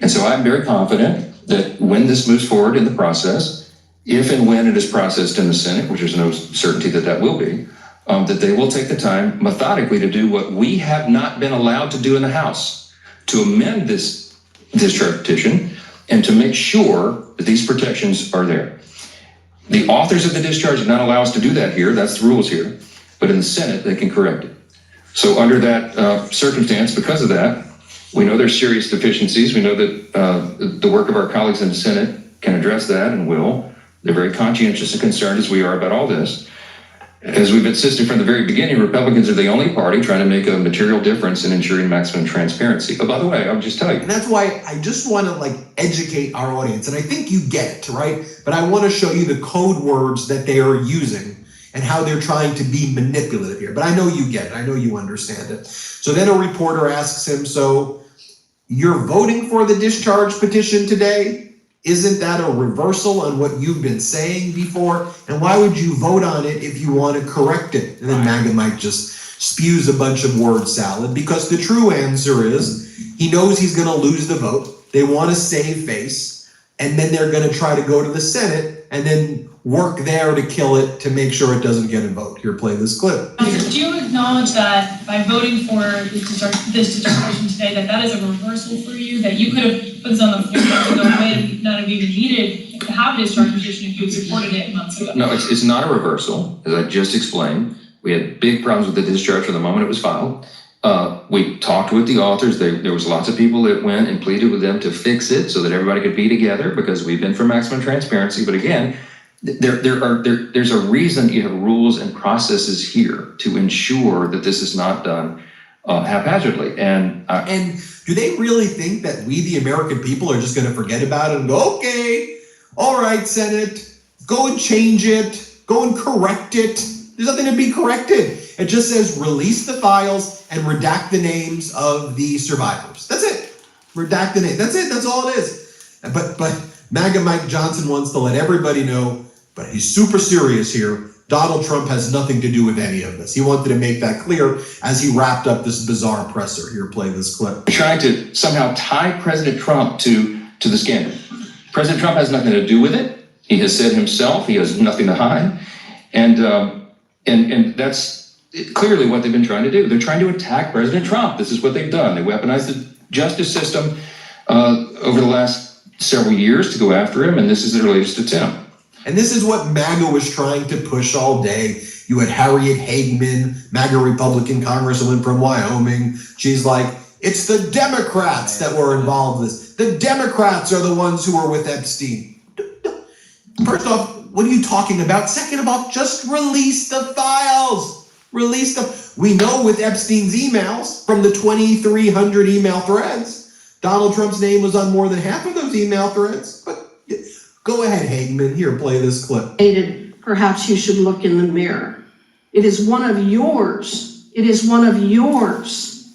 And so I'm very confident that when this moves forward in the process, if and when it is processed in the Senate, which there's no certainty that that will be, that they will take the time methodically to do what we have not been allowed to do in the House, to amend this discharge petition and to make sure that these protections are there. The authors of the discharge did not allow us to do that here. That's the rules here. But in the Senate, they can correct it. So under that circumstance, because of that, we know there's serious deficiencies. We know that the work of our colleagues in the Senate can address that and will. They're very conscientious and concerned, as we are, about all this. As we've insisted from the very beginning, Republicans are the only party trying to make a material difference in ensuring maximum transparency. Oh, by the way, I'll just tell you. And that's why I just want to educate our audience. And I think you get it, right? But I want to show you the code words that they are using and how they're trying to be manipulative here. But I know you get it. I know you understand it. So then a reporter asks him, so you're voting for the discharge petition today? Isn't that a reversal on what you've been saying before? And why would you vote on it if you want to correct it? And then MAGA Mike just spews a bunch of word salad, because the true answer is he knows he's going to lose the vote. They want to save face, and then they're going to try to go to the Senate and then work there to kill it to make sure it doesn't get a vote. Here, play this clip. Do you acknowledge that by voting for this discharge today, that is a reversal for you, that you could have put this on the floor months ago, would not have even needed to have a discharge petition if you had supported it months ago? No, it's not a reversal. As I just explained, we had big problems with the discharge from the moment it was filed. We talked with the authors. There was lots of people that went and pleaded with them to fix it so that everybody could be together, because we've been for maximum transparency. But again, there's a reason you have rules and processes here to ensure that this is not done haphazardly. And do they really think that we, the American people, are just going to forget about it and go, okay, all right, Senate, go and change it, go and correct it? There's nothing to be corrected. It just says release the files and redact the names of the survivors. That's it. Redact the name. That's it. That's all it is. But MAGA Mike Johnson wants to let everybody know, but he's super serious here. Donald Trump has nothing to do with any of this. He wanted to make that clear as he wrapped up this bizarre presser. Here, play this clip. Trying to somehow tie President Trump to the scandal. President Trump has nothing to do with it. He has said himself he has nothing to hide. And that's clearly what they've been trying to do. They're trying to attack President Trump. This is what they've done. They weaponized the justice system over the last several years to go after him, and this is their latest attempt. And this is what MAGA was trying to push all day. You had Harriet Hageman, MAGA Republican Congresswoman from Wyoming. She's like, it's the Democrats that were involved in this. The Democrats are the ones who were with Epstein. First off, what are you talking about? Second of all, just release the files. Release them. We know with Epstein's emails from the 2,300 email threads, Donald Trump's name was on more than half of those email threads. But Go ahead, Hageman. Here, play this clip. Perhaps you should look in the mirror. It is one of yours. It is one of yours.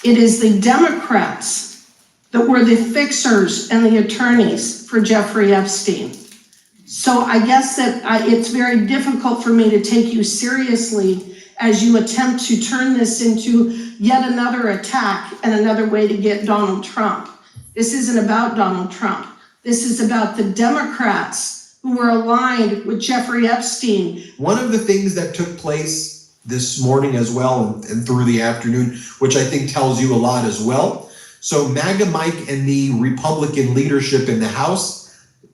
It is the Democrats that were the fixers and the attorneys for Jeffrey Epstein. So I guess that it's very difficult for me to take you seriously as you attempt to turn this into yet another attack and another way to get Donald Trump. This isn't about Donald Trump. This is about the Democrats who were aligned with Jeffrey Epstein. One of the things that took place this morning as well and through the afternoon, which I think tells you a lot as well. So MAGA Mike and the Republican leadership in the House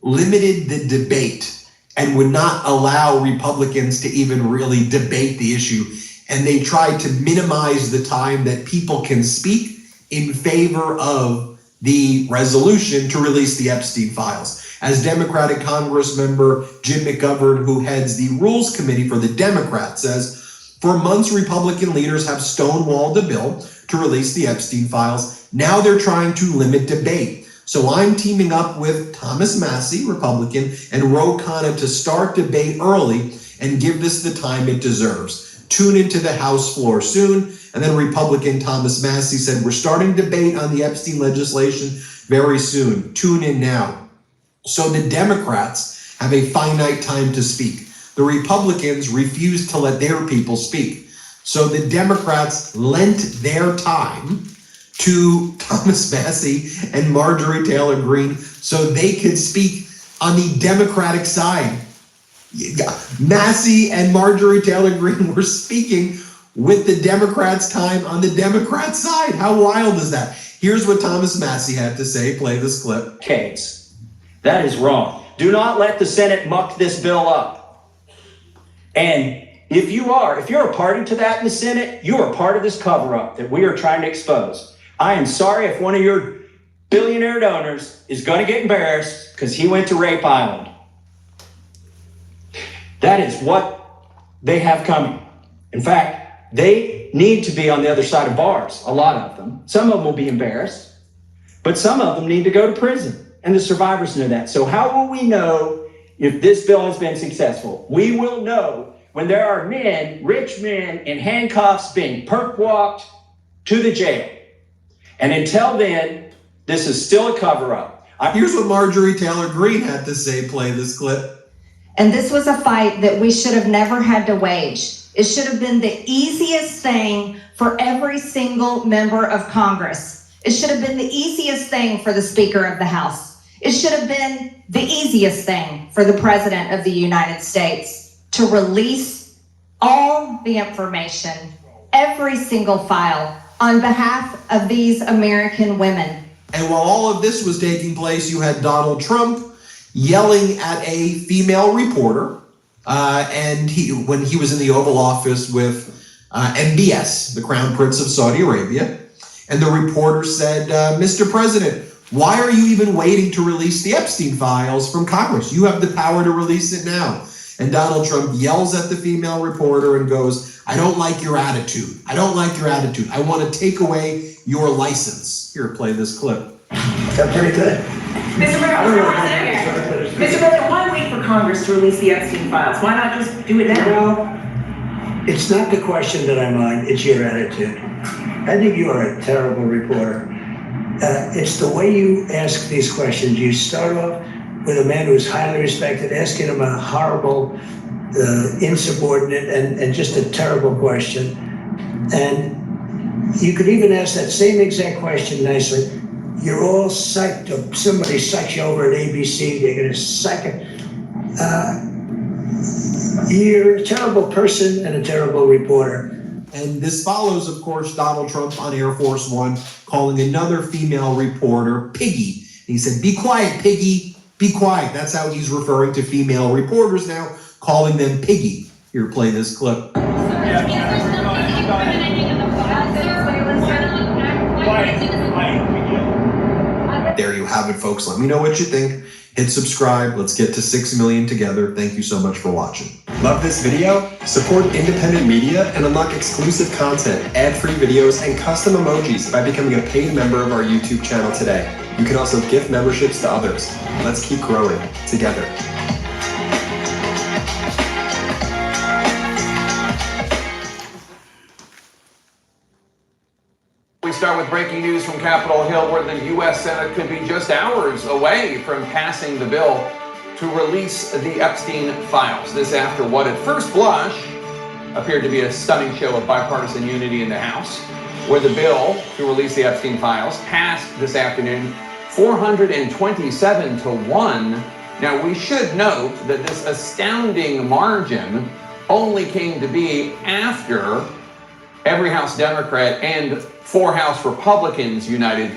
limited the debate and would not allow Republicans to even really debate the issue. And they tried to minimize the time that people can speak in favor of the resolution to release the Epstein files. As Democratic Congress member Jim McGovern, who heads the Rules Committee for the Democrats, says, for months, Republican leaders have stonewalled a bill to release the Epstein files. Now they're trying to limit debate. So I'm teaming up with Thomas Massie, Republican, and Ro Khanna to start debate early and give this the time it deserves. Tune into the House floor soon. And then Republican Thomas Massie said, we're starting debate on the Epstein legislation very soon. Tune in now. So the Democrats have a finite time to speak. The Republicans refuse to let their people speak. So the Democrats lent their time to Thomas Massie and Marjorie Taylor Greene so they could speak on the Democratic side. Massie and Marjorie Taylor Greene were speaking with the Democrats' time on the Democrat side. How wild is that? Here's what Thomas Massie had to say. Play this clip. Case. That is wrong. Do not let the Senate muck this bill up. And if you're a party to that in the Senate, you are part of this cover-up that we are trying to expose. I am sorry if one of your billionaire donors is going to get embarrassed because he went to Rape Island. That is what they have coming. In fact, they need to be on the other side of bars, a lot of them. Some of them will be embarrassed, but some of them need to go to prison, and the survivors know that. So how will we know if this bill has been successful? We will know when there are men, rich men in handcuffs being perp walked to the jail. And until then, this is still a cover-up. Here's what Marjorie Taylor Greene had to say. Play this clip. And this was a fight that we should have never had to wage. It should have been the easiest thing for every single member of Congress. It should have been the easiest thing for the Speaker of the House. It should have been the easiest thing for the President of the United States to release all the information, every single file, on behalf of these American women. And while all of this was taking place, you had Donald Trump yelling at a female reporter. And when he was in the Oval Office with MBS, the Crown Prince of Saudi Arabia, and the reporter said, Mr. President, why are you even waiting to release the Epstein files from Congress? You have the power to release it now. And Donald Trump yells at the female reporter and goes, I don't like your attitude. I don't like your attitude. I want to take away your license. Here, play this clip. That's pretty good. Mr. President, why wait for Congress to release the Epstein files? Why not just do it now? Well, it's not the question that I mind, it's your attitude. I think you are a terrible reporter. It's the way you ask these questions. You start off with a man who's highly respected, asking him a horrible, insubordinate, and just a terrible question. And you could even ask that same exact question nicely. You're all psyched up. Somebody psyched you over at ABC. They're going to psych it. You're a terrible person and a terrible reporter. And this follows, of course, Donald Trump on Air Force One calling another female reporter Piggy. And he said, be quiet, Piggy, be quiet. That's how he's referring to female reporters now, calling them Piggy. Here, play this clip. There you have have it, folks. Let me know what you think. Hit subscribe. Let's get to 6 million together. Thank you so much for watching. Love this video? Support independent media and unlock exclusive content, ad-free videos, and custom emojis by becoming a paid member of our YouTube channel today. You can also gift memberships to others. Let's keep growing together. We start with breaking news from Capitol Hill, where the U.S. Senate could be just hours away from passing the bill to release the Epstein files. This after what at first blush appeared to be a stunning show of bipartisan unity in the House, where the bill to release the Epstein files passed this afternoon 427-1. Now, we should note that this astounding margin only came to be after every House Democrat and 4 House Republicans united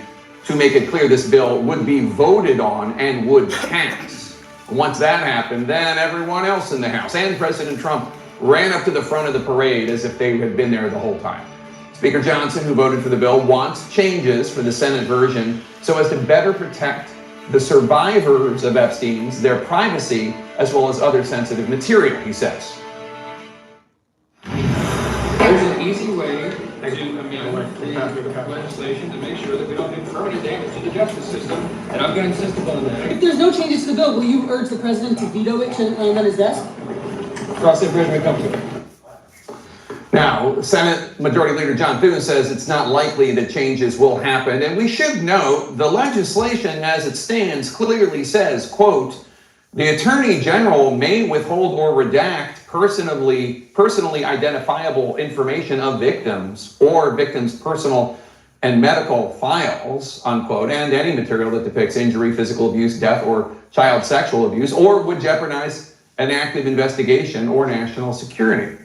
to make it clear this bill would be voted on and would pass. Once that happened, then everyone else in the House and President Trump ran up to the front of the parade as if they had been there the whole time. Speaker Johnson, who voted for the bill, wants changes for the Senate version so as to better protect the survivors of Epstein's, their privacy, as well as other sensitive material, he says. There's an easy way to amend the legislation to make sure that we don't do permanent damage to the justice system, and I'm going to insist upon that. If there's no changes to the bill, will you urge the president to veto it on his desk? Cross that bridge when we come to it. Now, Senate Majority Leader John Thune says it's not likely that changes will happen, and we should note the legislation as it stands clearly says, quote, the Attorney General may withhold or redact personally identifiable information of victims or victims' personal and medical files, unquote, and any material that depicts injury, physical abuse, death, or child sexual abuse, or would jeopardize an active investigation or national security.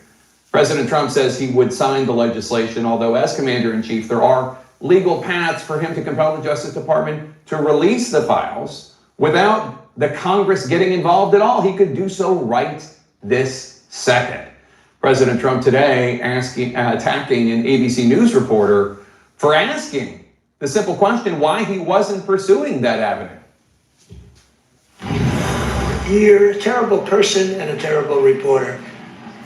President Trump says he would sign the legislation, although as commander-in-chief, there are legal paths for him to compel the Justice Department to release the files without the Congress getting involved at all. He could do so right this second. President Trump today attacking an ABC News reporter for asking the simple question why he wasn't pursuing that avenue. You're a terrible person and a terrible reporter.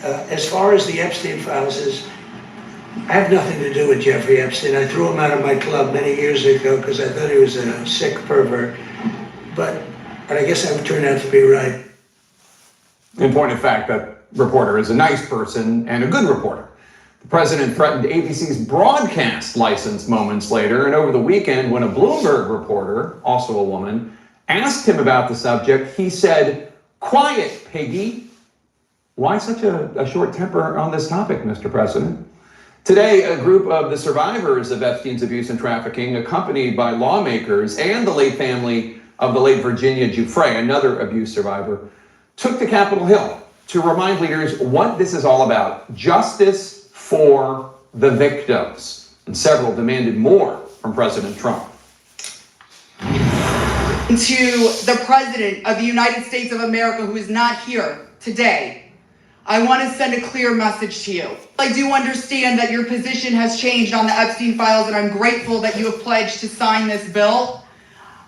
As far as the Epstein files is, I have nothing to do with Jeffrey Epstein. I threw him out of my club many years ago because I thought he was a sick pervert. But I guess I've turned out to be right. In point of fact, that reporter is a nice person and a good reporter. The president threatened ABC's broadcast license moments later, and over the weekend, when a Bloomberg reporter, also a woman, asked him about the subject, he said, "Quiet, piggy." Why such a short temper on this topic, Mr. President? Today, a group of the survivors of Epstein's abuse and trafficking, accompanied by lawmakers and the late family of the late Virginia Giuffre, another abuse survivor, took to Capitol Hill to remind leaders what this is all about: justice for the victims. And several demanded more from President Trump. To the President of the United States of America, who is not here today, I want to send a clear message to you. I do understand that your position has changed on the Epstein files, and I'm grateful that you have pledged to sign this bill.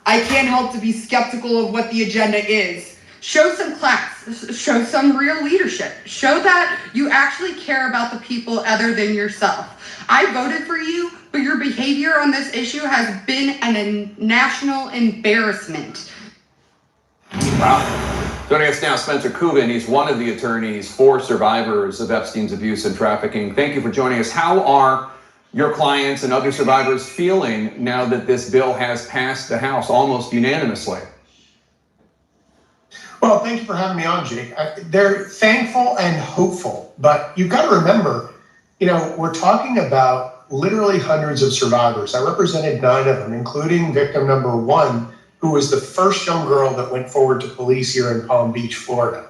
I can't help to be skeptical of what the agenda is. Show some class, show some real leadership, show that you actually care about the people other than yourself. I voted for you, but your behavior on this issue has been a national embarrassment. Wow. Joining us now, Spencer Coogan. He's one of the attorneys for survivors of Epstein's abuse and trafficking. Thank you for joining us. How are your clients and other survivors feeling now that this bill has passed the House almost unanimously? Well, thank you for having me on, Jake. They're thankful and hopeful, but you've got to remember, we're talking about literally hundreds of survivors. I represented 9 of them, including victim number 1, who was the first young girl that went forward to police here in Palm Beach, Florida.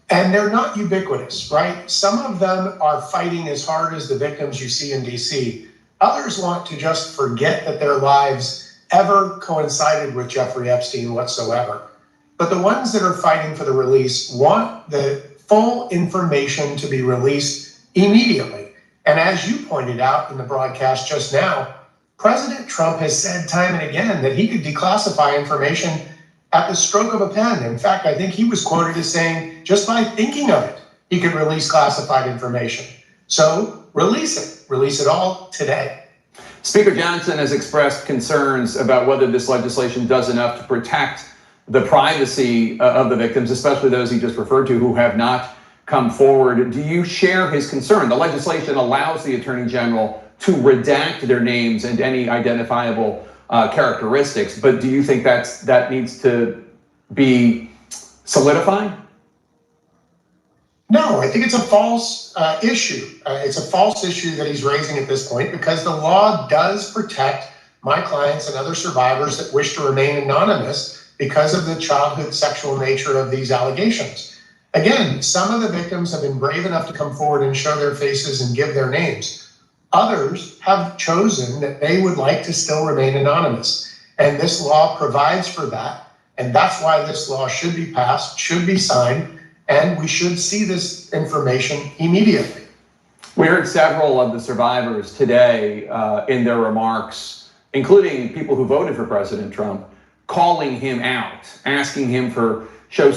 And they're not ubiquitous, right? Some of them are fighting as hard as the victims you see in DC. Others want to just forget that their lives ever coincided with Jeffrey Epstein whatsoever. But the ones that are fighting for the release want the full information to be released immediately. And as you pointed out in the broadcast just now, President Trump has said time and again that he could declassify information at the stroke of a pen. In fact, I think he was quoted as saying, just by thinking of it, he could release classified information. So release it all today. Speaker Johnson has expressed concerns about whether this legislation does enough to protect the privacy of the victims, especially those he just referred to who have not come forward. Do you share his concern? The legislation allows the Attorney General to redact their names and any identifiable characteristics, but do you think that needs to be solidified? No, I think it's a false issue. It's a false issue that he's raising at this point because the law does protect my clients and other survivors that wish to remain anonymous because of the childhood sexual nature of these allegations. Again, some of the victims have been brave enough to come forward and show their faces and give their names. Others have chosen that they would like to still remain anonymous. And this law provides for that. And that's why this law should be passed, should be signed, and we should see this information immediately. We heard several of the survivors today in their remarks, including people who voted for President Trump, calling him out, asking him to show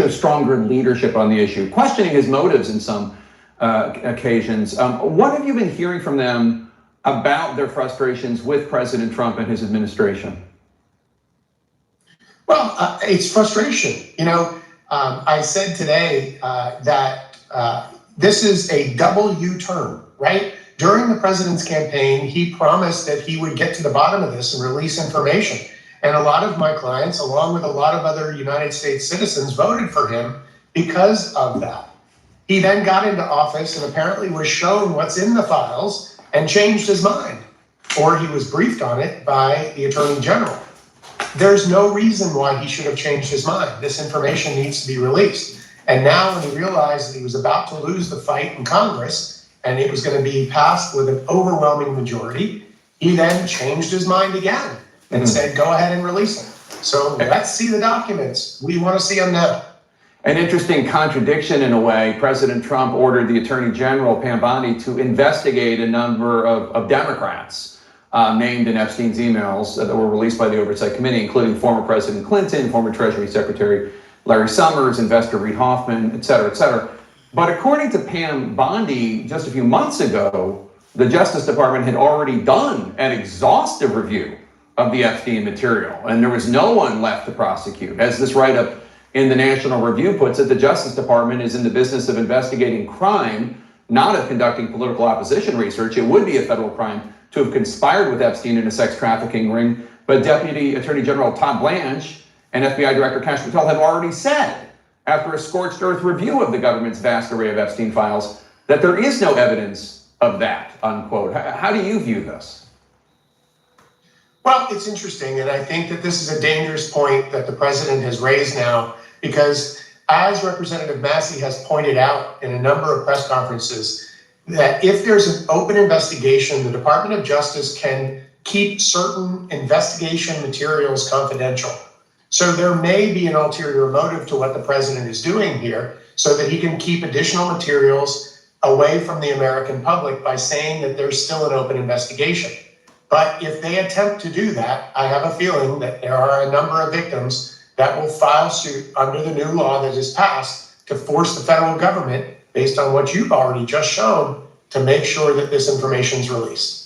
stronger leadership on the issue, questioning his motives in some occasions. What have you been hearing from them about their frustrations with President Trump and his administration? Well, it's frustration. I said today that this is a double U-turn, right? During the president's campaign, he promised that he would get to the bottom of this and release information. And a lot of my clients, along with a lot of other United States citizens, voted for him because of that. He then got into office and apparently was shown what's in the files and changed his mind, or he was briefed on it by the Attorney General. There's no reason why he should have changed his mind. This information needs to be released. And now when he realized that he was about to lose the fight in Congress and it was going to be passed with an overwhelming majority, he then changed his mind again and said, go ahead and release them. So let's see the documents. We want to see them now. An interesting contradiction in a way. President Trump ordered the Attorney General, Pam Bondi, to investigate a number of Democrats named in Epstein's emails that were released by the Oversight Committee, including former President Clinton, former Treasury Secretary Larry Summers, investor Reid Hoffman, et cetera, et cetera. But according to Pam Bondi, just a few months ago, the Justice Department had already done an exhaustive review of the Epstein material, and there was no one left to prosecute. As this write-up in the National Review puts it, the Justice Department is in the business of investigating crime, not of conducting political opposition research. It would be a federal crime to have conspired with Epstein in a sex trafficking ring, but Deputy Attorney General Todd Blanche and FBI Director Kash Patel have already said, after a scorched earth review of the government's vast array of Epstein files, that there is no evidence of that, unquote. How do you view this? Well, it's interesting, and I think that this is a dangerous point that the president has raised now, because as Representative Massey has pointed out in a number of press conferences, that if there's an open investigation, the Department of Justice can keep certain investigation materials confidential. So there may be an ulterior motive to what the president is doing here so that he can keep additional materials away from the American public by saying that there's still an open investigation. But if they attempt to do that, I have a feeling that there are a number of victims that will file suit under the new law that is passed to force the federal government, based on what you've already just shown, to make sure that this information is released.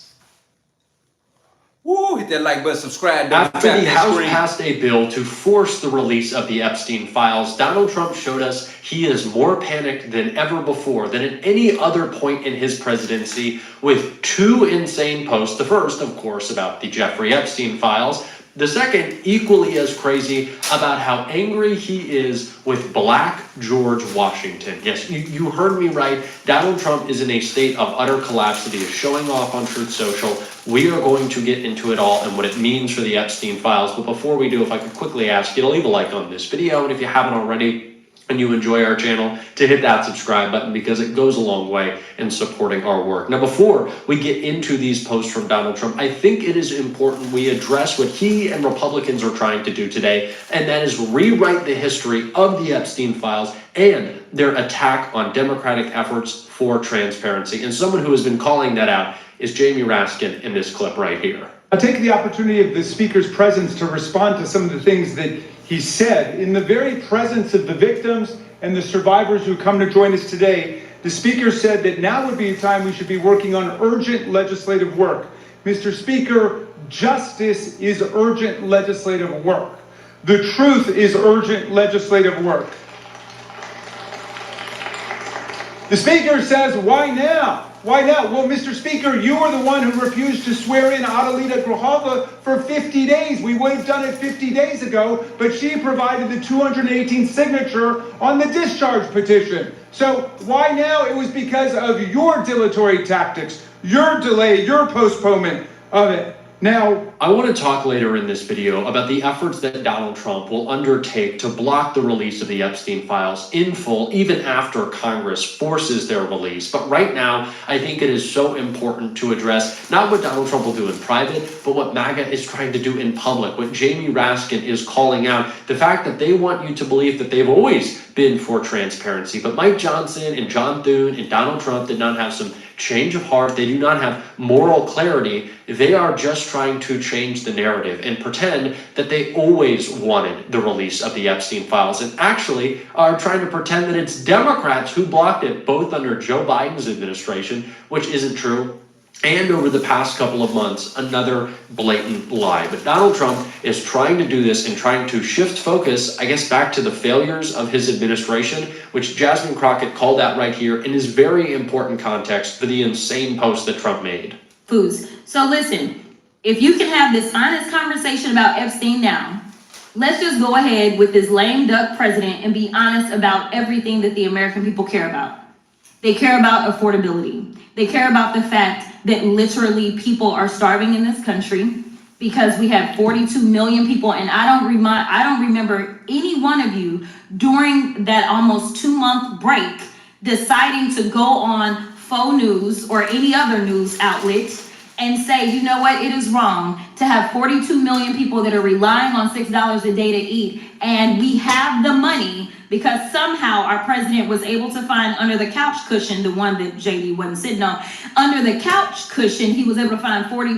Woo, hit that like button, subscribe. After the House passed a bill to force the release of the Epstein files, Donald Trump showed us he is more panicked than ever before, than at any other point in his presidency, with two insane posts. The first, of course, about the Jeffrey Epstein files. The second, equally as crazy, about how angry he is with Black George Washington. Yes, you heard me right. Donald Trump is in a state of utter collapse that he is showing off on Truth Social. We are going to get into it all and what it means for the Epstein files. But before we do, if I could quickly ask you to leave a like on this video, and if you haven't already, and you enjoy our channel, to hit that subscribe button, because it goes a long way in supporting our work. Now, before we get into these posts from Donald Trump, I think it is important we address what he and Republicans are trying to do today, and that is rewrite the history of the Epstein files and their attack on Democratic efforts for transparency. And someone who has been calling that out is Jamie Raskin in this clip right here. I'll take the opportunity of the Speaker's presence to respond to some of the things that he said. In the very presence of the victims and the survivors who come to join us today, the Speaker said that now would be a time we should be working on urgent legislative work. Mr. Speaker, justice is urgent legislative work. The truth is urgent legislative work. The Speaker says, why now? Why now? Well, Mr. Speaker, you were the one who refused to swear in Adelita Grajova for 50 days. We would have done it 50 days ago, but she provided the 218th signature on the discharge petition. So why now? It was because of your dilatory tactics, your delay, your postponement of it. Now, I want to talk later in this video about the efforts that Donald Trump will undertake to block the release of the Epstein files in full, even after Congress forces their release. But right now, I think it is so important to address not what Donald Trump will do in private, but what MAGA is trying to do in public, what Jamie Raskin is calling out, the fact that they want you to believe that they've always been for transparency. But Mike Johnson and John Thune and Donald Trump did not have some change of heart. They do not have moral clarity. They are just trying to change the narrative and pretend that they always wanted the release of the Epstein files, and actually are trying to pretend that it's Democrats who blocked it, both under Joe Biden's administration, which isn't true, and over the past couple of months, another blatant lie. But Donald Trump is trying to do this and trying to shift focus, I guess, back to the failures of his administration, which Jasmine Crockett called out right here in his very important context for the insane post that Trump made. Foods. So listen, if you can have this honest conversation about Epstein now, let's just go ahead with this lame duck president and be honest about everything that the American people care about. They care about affordability. They care about the fact that literally people are starving in this country because we have 42 million people, and I don't remember any one of you during that almost 2-month break deciding to go on faux news or any other news outlet and say, you know what, it is wrong to have 42 million people that are relying on $6 a day to eat, and we have the money because somehow our president was able to find under the couch cushion, the one that JD wasn't sitting on, under the couch cushion, he was able to find 40,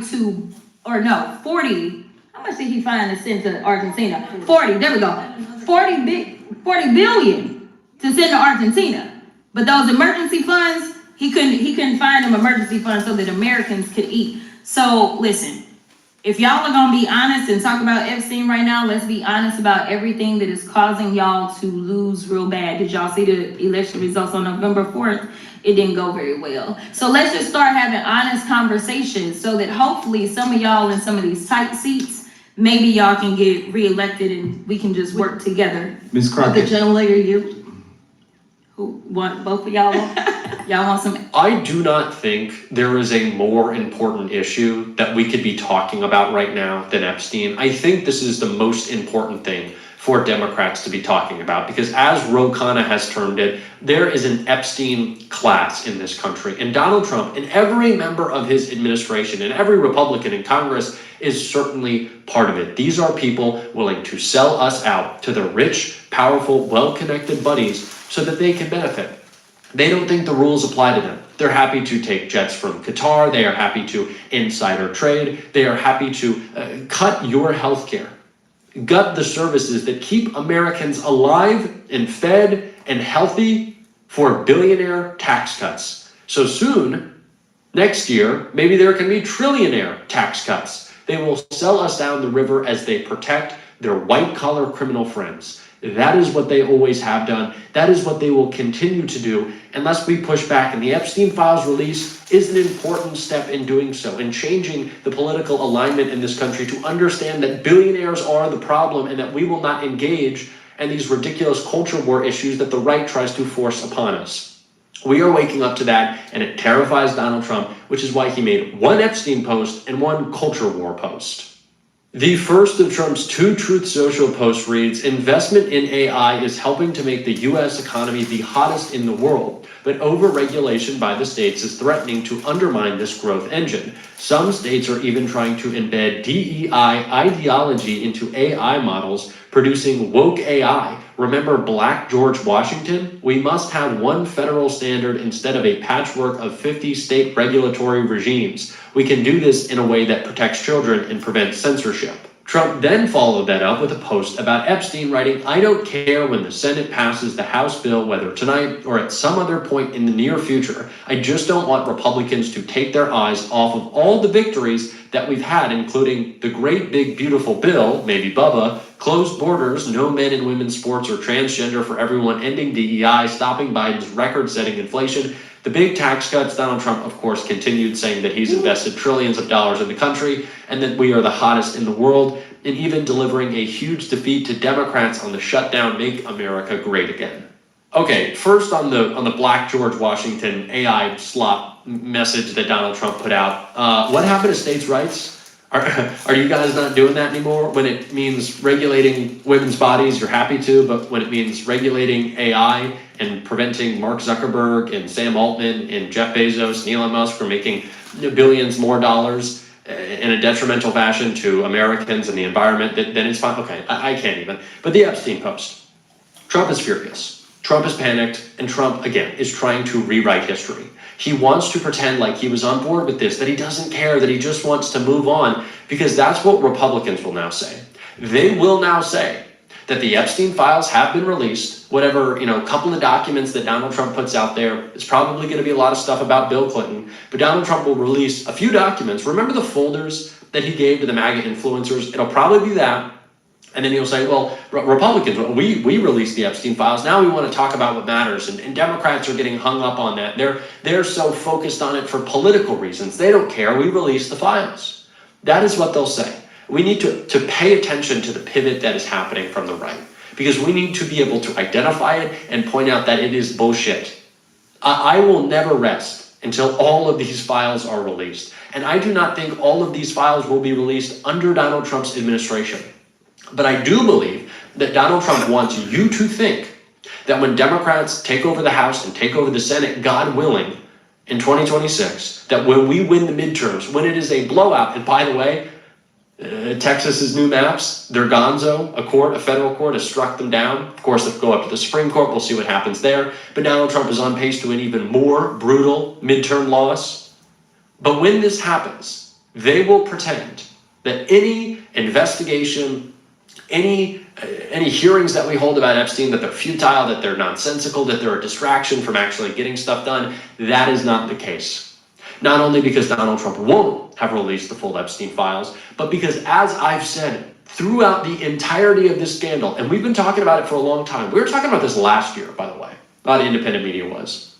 how much did he find to send to Argentina? 40, there we go, 40 billion to send to Argentina. But those emergency funds, he couldn't find them emergency funds so that Americans could eat. So listen, if y'all are gonna be honest and talk about Epstein right now, let's be honest about everything that is causing y'all to lose real bad. Did y'all see the election results on November 4th? It didn't go very well. So let's just start having honest conversations so that hopefully some of y'all in some of these tight seats, maybe y'all can get reelected and we can just work together. Ms. Crockett. The gentlelady, you who want both of y'all? Y'all want some? I do not think there is a more important issue that we could be talking about right now than Epstein. I think this is the most important thing for Democrats to be talking about, because as Ro Khanna has termed it, there is an Epstein class in this country. And Donald Trump and every member of his administration and every Republican in Congress is certainly part of it. These are people willing to sell us out to their rich, powerful, well-connected buddies so that they can benefit. They don't think the rules apply to them. They're happy to take jets from Qatar. They are happy to insider trade. They are happy to cut your health care, gut the services that keep Americans alive and fed and healthy for billionaire tax cuts. So soon, next year, maybe there can be trillionaire tax cuts. They will sell us down the river as they protect their white-collar criminal friends. That is what they always have done. That is what they will continue to do unless we push back. And the Epstein files release is an important step in doing so, in changing the political alignment in this country to understand that billionaires are the problem and that we will not engage in these ridiculous culture war issues that the right tries to force upon us. We are waking up to that, and it terrifies Donald Trump, which is why he made one Epstein post and one culture war post. The first of Trump's 2 Truth Social posts reads, investment in AI is helping to make the U.S. economy the hottest in the world, but over-regulation by the states is threatening to undermine this growth engine. Some states are even trying to embed DEI ideology into AI models, producing woke AI. Remember Black George Washington? We must have one federal standard instead of a patchwork of 50 state regulatory regimes. We can do this in a way that protects children and prevents censorship. Trump then followed that up with a post about Epstein, writing, "I don't care when the Senate passes the House bill, whether tonight or at some other point in the near future. I just don't want Republicans to take their eyes off of all the victories that we've had, including the great big beautiful bill, maybe Bubba, closed borders, no men and women's sports or transgender for everyone, ending DEI, stopping Biden's record-setting inflation, the big tax cuts." Donald Trump, of course, continued saying that he's invested trillions of dollars in the country and that we are the hottest in the world, and even delivering a huge defeat to Democrats on the shutdown, Make America Great Again. Okay, first on the Black George Washington AI slop message that Donald Trump put out. What happened to states' rights? Are you guys not doing that anymore? When it means regulating women's bodies, you're happy to, but when it means regulating AI and preventing Mark Zuckerberg and Sam Altman and Jeff Bezos and Elon Musk from making billions more dollars in a detrimental fashion to Americans and the environment, then it's fine. Okay, I can't even. But the Epstein post. Trump is furious. Trump is panicked, and Trump, again, is trying to rewrite history. He wants to pretend like he was on board with this, that he doesn't care, that he just wants to move on, because that's what Republicans will now say. They will now say that the Epstein files have been released, whatever, couple of documents that Donald Trump puts out there. It's probably going to be a lot of stuff about Bill Clinton, but Donald Trump will release a few documents. Remember the folders that he gave to the MAGA influencers? It'll probably be that. And then he'll say, well, Republicans, we released the Epstein files. Now we want to talk about what matters. And Democrats are getting hung up on that. They're so focused on it for political reasons. They don't care. We released the files. That is what they'll say. We need to pay attention to the pivot that is happening from the right, because we need to be able to identify it and point out that it is bullshit. I will never rest until all of these files are released. And I do not think all of these files will be released under Donald Trump's administration. But I do believe that Donald Trump wants you to think that when Democrats take over the House and take over the Senate, God willing, in 2026, that when we win the midterms, when it is a blowout, and by the way, Texas's new maps, they're gonzo. A federal court has struck them down. Of course, they'll go up to the Supreme Court. We'll see what happens there. But Donald Trump is on pace to an even more brutal midterm loss. But when this happens, they will pretend that any investigation, any hearings that we hold about Epstein, that they're futile, that they're nonsensical, that they're a distraction from actually getting stuff done. That is not the case. Not only because Donald Trump won't have released the full Epstein files, but because, as I've said, throughout the entirety of this scandal, and we've been talking about it for a long time. We were talking about this last year, by the way. A lot of independent media was.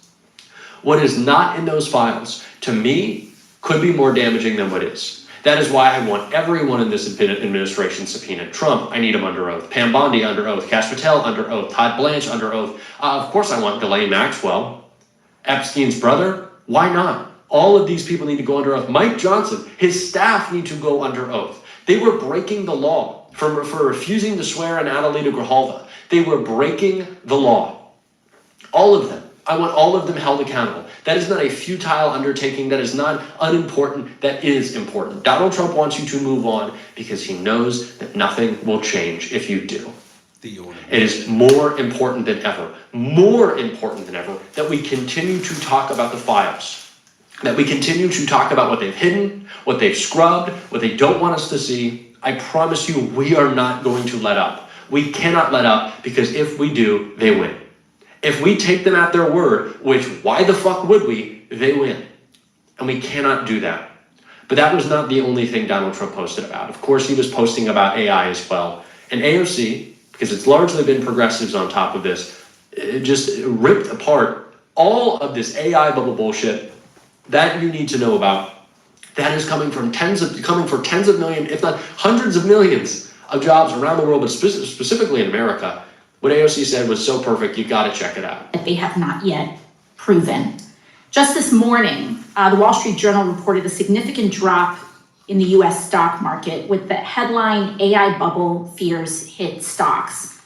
What is not in those files, to me, could be more damaging than what is. That is why I want everyone in this administration subpoenaed. Trump, I need him under oath. Pam Bondi under oath. Kash Patel under oath. Todd Blanche under oath. Of course I want Ghislaine Maxwell. Epstein's brother, why not? All of these people need to go under oath. Mike Johnson, his staff need to go under oath. They were breaking the law for refusing to swear in Adelita Grijalva. They were breaking the law. All of them. I want all of them held accountable. That is not a futile undertaking. That is not unimportant. That is important. Donald Trump wants you to move on because he knows that nothing will change if you do. It is more important than ever, that we continue to talk about the files, that we continue to talk about what they've hidden, what they've scrubbed, what they don't want us to see. I promise you, we are not going to let up. We cannot let up, because if we do, they win. If we take them at their word, which why the fuck would we, they win. And we cannot do that. But that was not the only thing Donald Trump posted about. Of course, he was posting about AI as well. And AOC, because it's largely been progressives on top of this, it just ripped apart all of this AI bubble bullshit that you need to know about. That is coming for tens of millions, if not hundreds of millions of jobs around the world, but specifically in America. What AOC said was so perfect, you got to check it out. That they have not yet proven. Just this morning, the Wall Street Journal reported a significant drop in the US stock market with the headline, AI bubble fears hit stocks.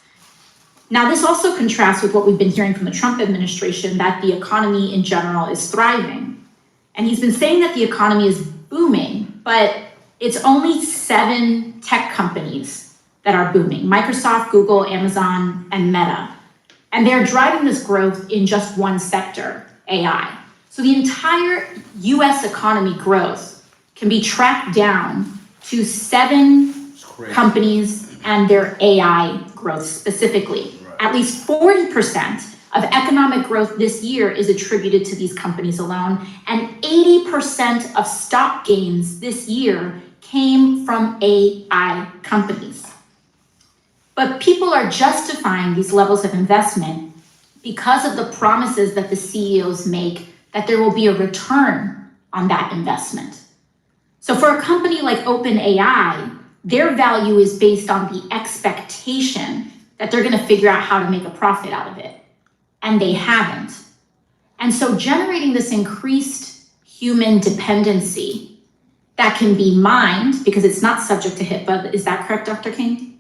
Now, this also contrasts with what we've been hearing from the Trump administration, that the economy in general is thriving. And he's been saying that the economy is booming, but it's only 7 tech companies that are booming: Microsoft, Google, Amazon, and Meta. And they're driving this growth in just one sector, AI. So the entire US economy growth can be tracked down to 7 companies and their AI growth specifically. At least 40% of economic growth this year is attributed to these companies alone, and 80% of stock gains this year came from AI companies. But people are justifying these levels of investment because of the promises that the CEOs make that there will be a return on that investment. So for a company like OpenAI, their value is based on the expectation that they're going to figure out how to make a profit out of it. And they haven't. And so generating this increased human dependency that can be mined, because it's not subject to HIPAA, is that correct, Dr. King?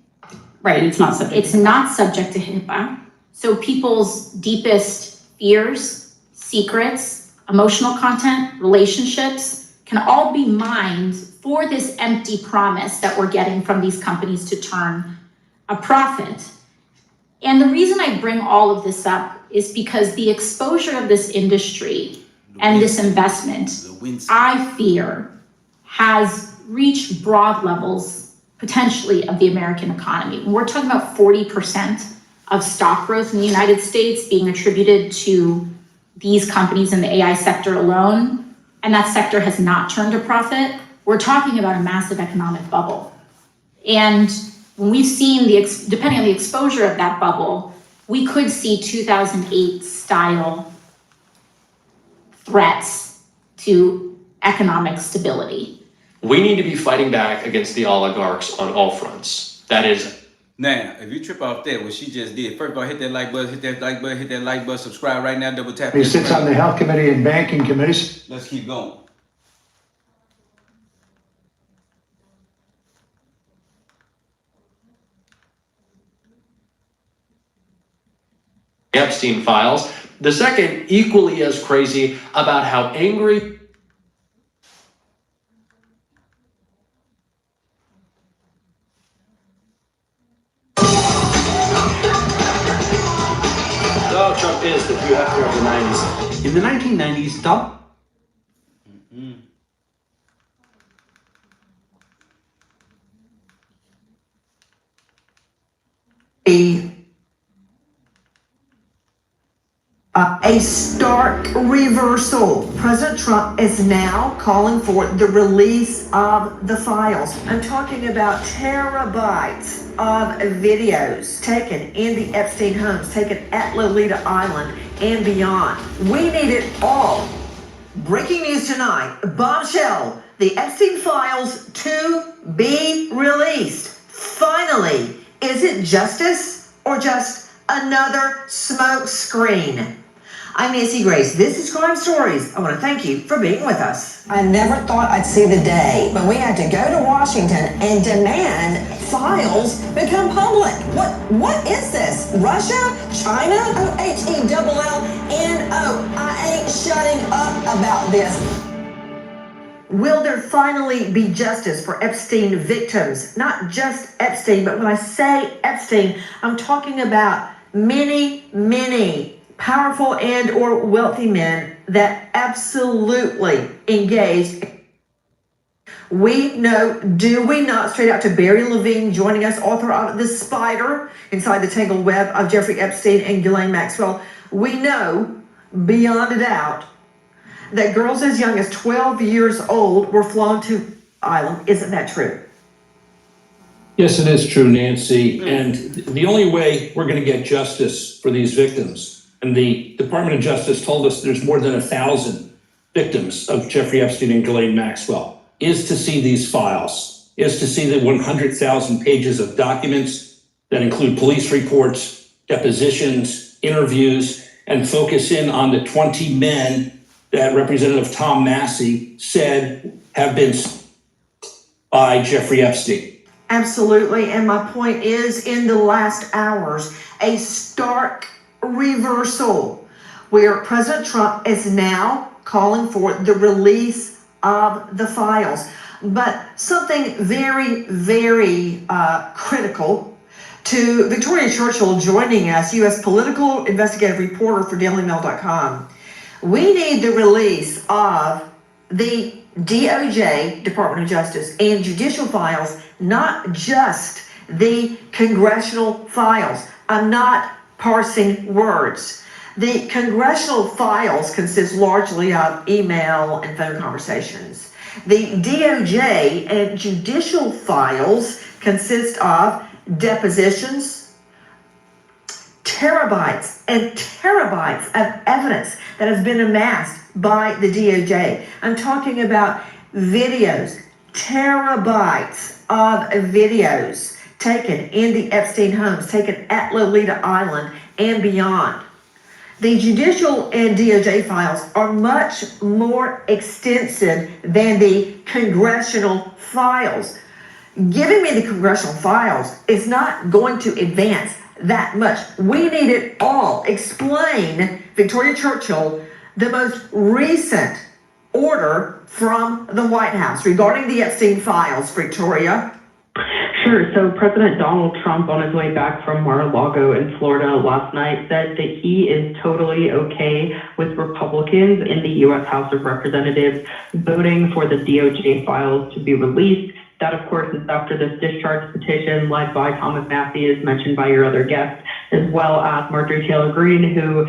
Right, it's not subject. It's not subject to HIPAA. So people's deepest fears, secrets, emotional content, relationships can all be mined for this empty promise that we're getting from these companies to turn a profit. And the reason I bring all of this up is because the exposure of this industry and this investment, I fear, has reached broad levels potentially of the American economy. When we're talking about 40% of stock growth in the United States being attributed to these companies in the AI sector alone, and that sector has not turned a profit, we're talking about a massive economic bubble. And when we've seen depending on the exposure of that bubble, we could see 2008 style threats to economic stability. We need to be fighting back against the oligarchs on all fronts. That is. Now, if you trip off that, what she just did, first of all, hit that like button, hit that like button, hit that like button, subscribe right now, double tap. He sits on the Health Committee and Banking Committees. Let's keep going. Epstein files. The second, equally as crazy, about how angry Donald Trump is the few after of the 90s. In the 1990s, Donald a stark reversal. President Trump is now calling for the release of the files. I'm talking about terabytes of videos taken in the Epstein homes, taken at Lolita Island and beyond. We need it all. Breaking news tonight, bombshell, the Epstein files to be released. Finally, is it justice or just another smoke screen? I'm Nancy Grace. This is Crime Stories. I want to thank you for being with us. I never thought I'd see the day, but we had to go to Washington and demand files become public. What is this? Russia? China? OHELLNO. I ain't shutting up about this. Will there finally be justice for Epstein victims? Not just Epstein, but when I say Epstein, I'm talking about many powerful and or wealthy men that absolutely engaged. We know, do we not? Straight out to Barry Levine joining us, author of The Spider, Inside the Tangled Web of Jeffrey Epstein and Ghislaine Maxwell. We know, beyond a doubt, that girls as young as 12 years old were flown to Island. Isn't that true? Yes, it is true, Nancy. And the only way we're going to get justice for these victims, and the Department of Justice told us there's more than 1,000 victims of Jeffrey Epstein and Ghislaine Maxwell, is to see these files, is to see the 100,000 pages of documents that include police reports, depositions, interviews, and focus in on the 20 men that Representative Tom Massey said have been by Jeffrey Epstein. Absolutely, and my point is, in the last hours, a stark reversal where President Trump is now calling for the release of the files. But something very, very critical to Victoria Churchill joining us, U.S. political investigative reporter for DailyMail.com. We need the release of the DOJ, Department of Justice, and judicial files, not just the congressional files. I'm not parsing words. The congressional files consist largely of email and phone conversations. The DOJ and judicial files consist of depositions, terabytes and terabytes of evidence that has been amassed by the DOJ. I'm talking about videos, terabytes of videos taken in the Epstein homes, taken at Lolita Island and beyond. The judicial and DOJ files are much more extensive than the congressional files. Giving me the congressional files is not going to advance that much. We need it all. Explain, Victoria Churchill, the most recent order from the White House regarding the Epstein files, Victoria. Sure. So President Donald Trump, on his way back from Mar-a-Lago in Florida last night, said that he is totally okay with Republicans in the U.S. House of Representatives voting for the DOJ files to be released. That, of course, is after this discharge petition led by Thomas Massie, as mentioned by your other guest, as well as Marjorie Taylor Greene, who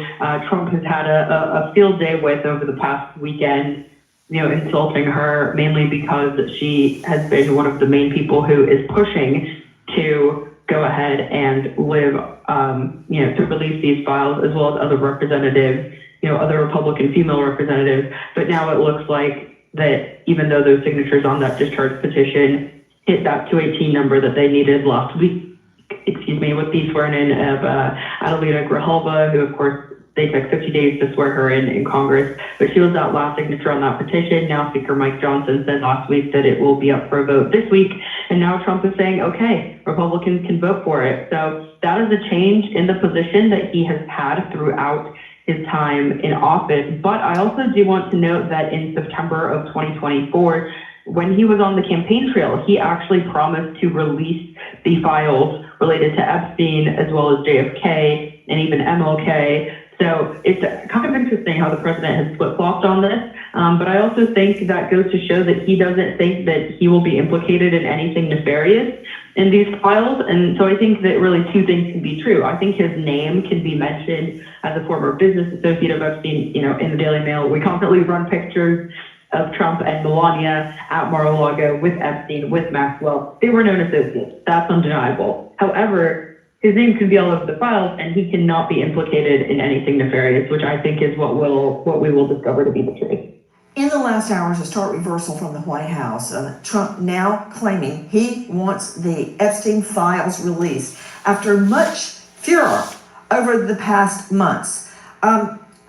Trump has had a field day with over the past weekend, insulting her mainly because she has been one of the main people who is pushing to go ahead and to release these files, as well as other representatives, other Republican female representatives. But now it looks like that even though those signatures on that discharge petition hit that 218 number that they needed last week, with the swearing in of Adelita Grijalva, who of course they took 50 days to swear her in Congress, but she was that last signature on that petition. Now Speaker Mike Johnson said last week that it will be up for a vote this week, and now Trump is saying, okay, Republicans can vote for it. So that is a change in the position that he has had throughout his time in office. But I also do want to note that in September of 2024, when he was on the campaign trail, he actually promised to release the files related to Epstein, as well as JFK and even MLK. So it's kind of interesting how the president has flip-flopped on this. But I also think that goes to show that he doesn't think that he will be implicated in anything nefarious in these files. And so I think that really two things can be true. I think his name can be mentioned as a former business associate of Epstein, in the Daily Mail. We constantly run pictures of Trump and Melania at Mar-a-Lago with Epstein, with Maxwell. They were known associates. That's undeniable. However, his name could be all over the files, and he cannot be implicated in anything nefarious, which I think is what we will discover to be the truth. In the last hours, a stark reversal from the White House. Trump now claiming he wants the Epstein files released after much furor over the past months.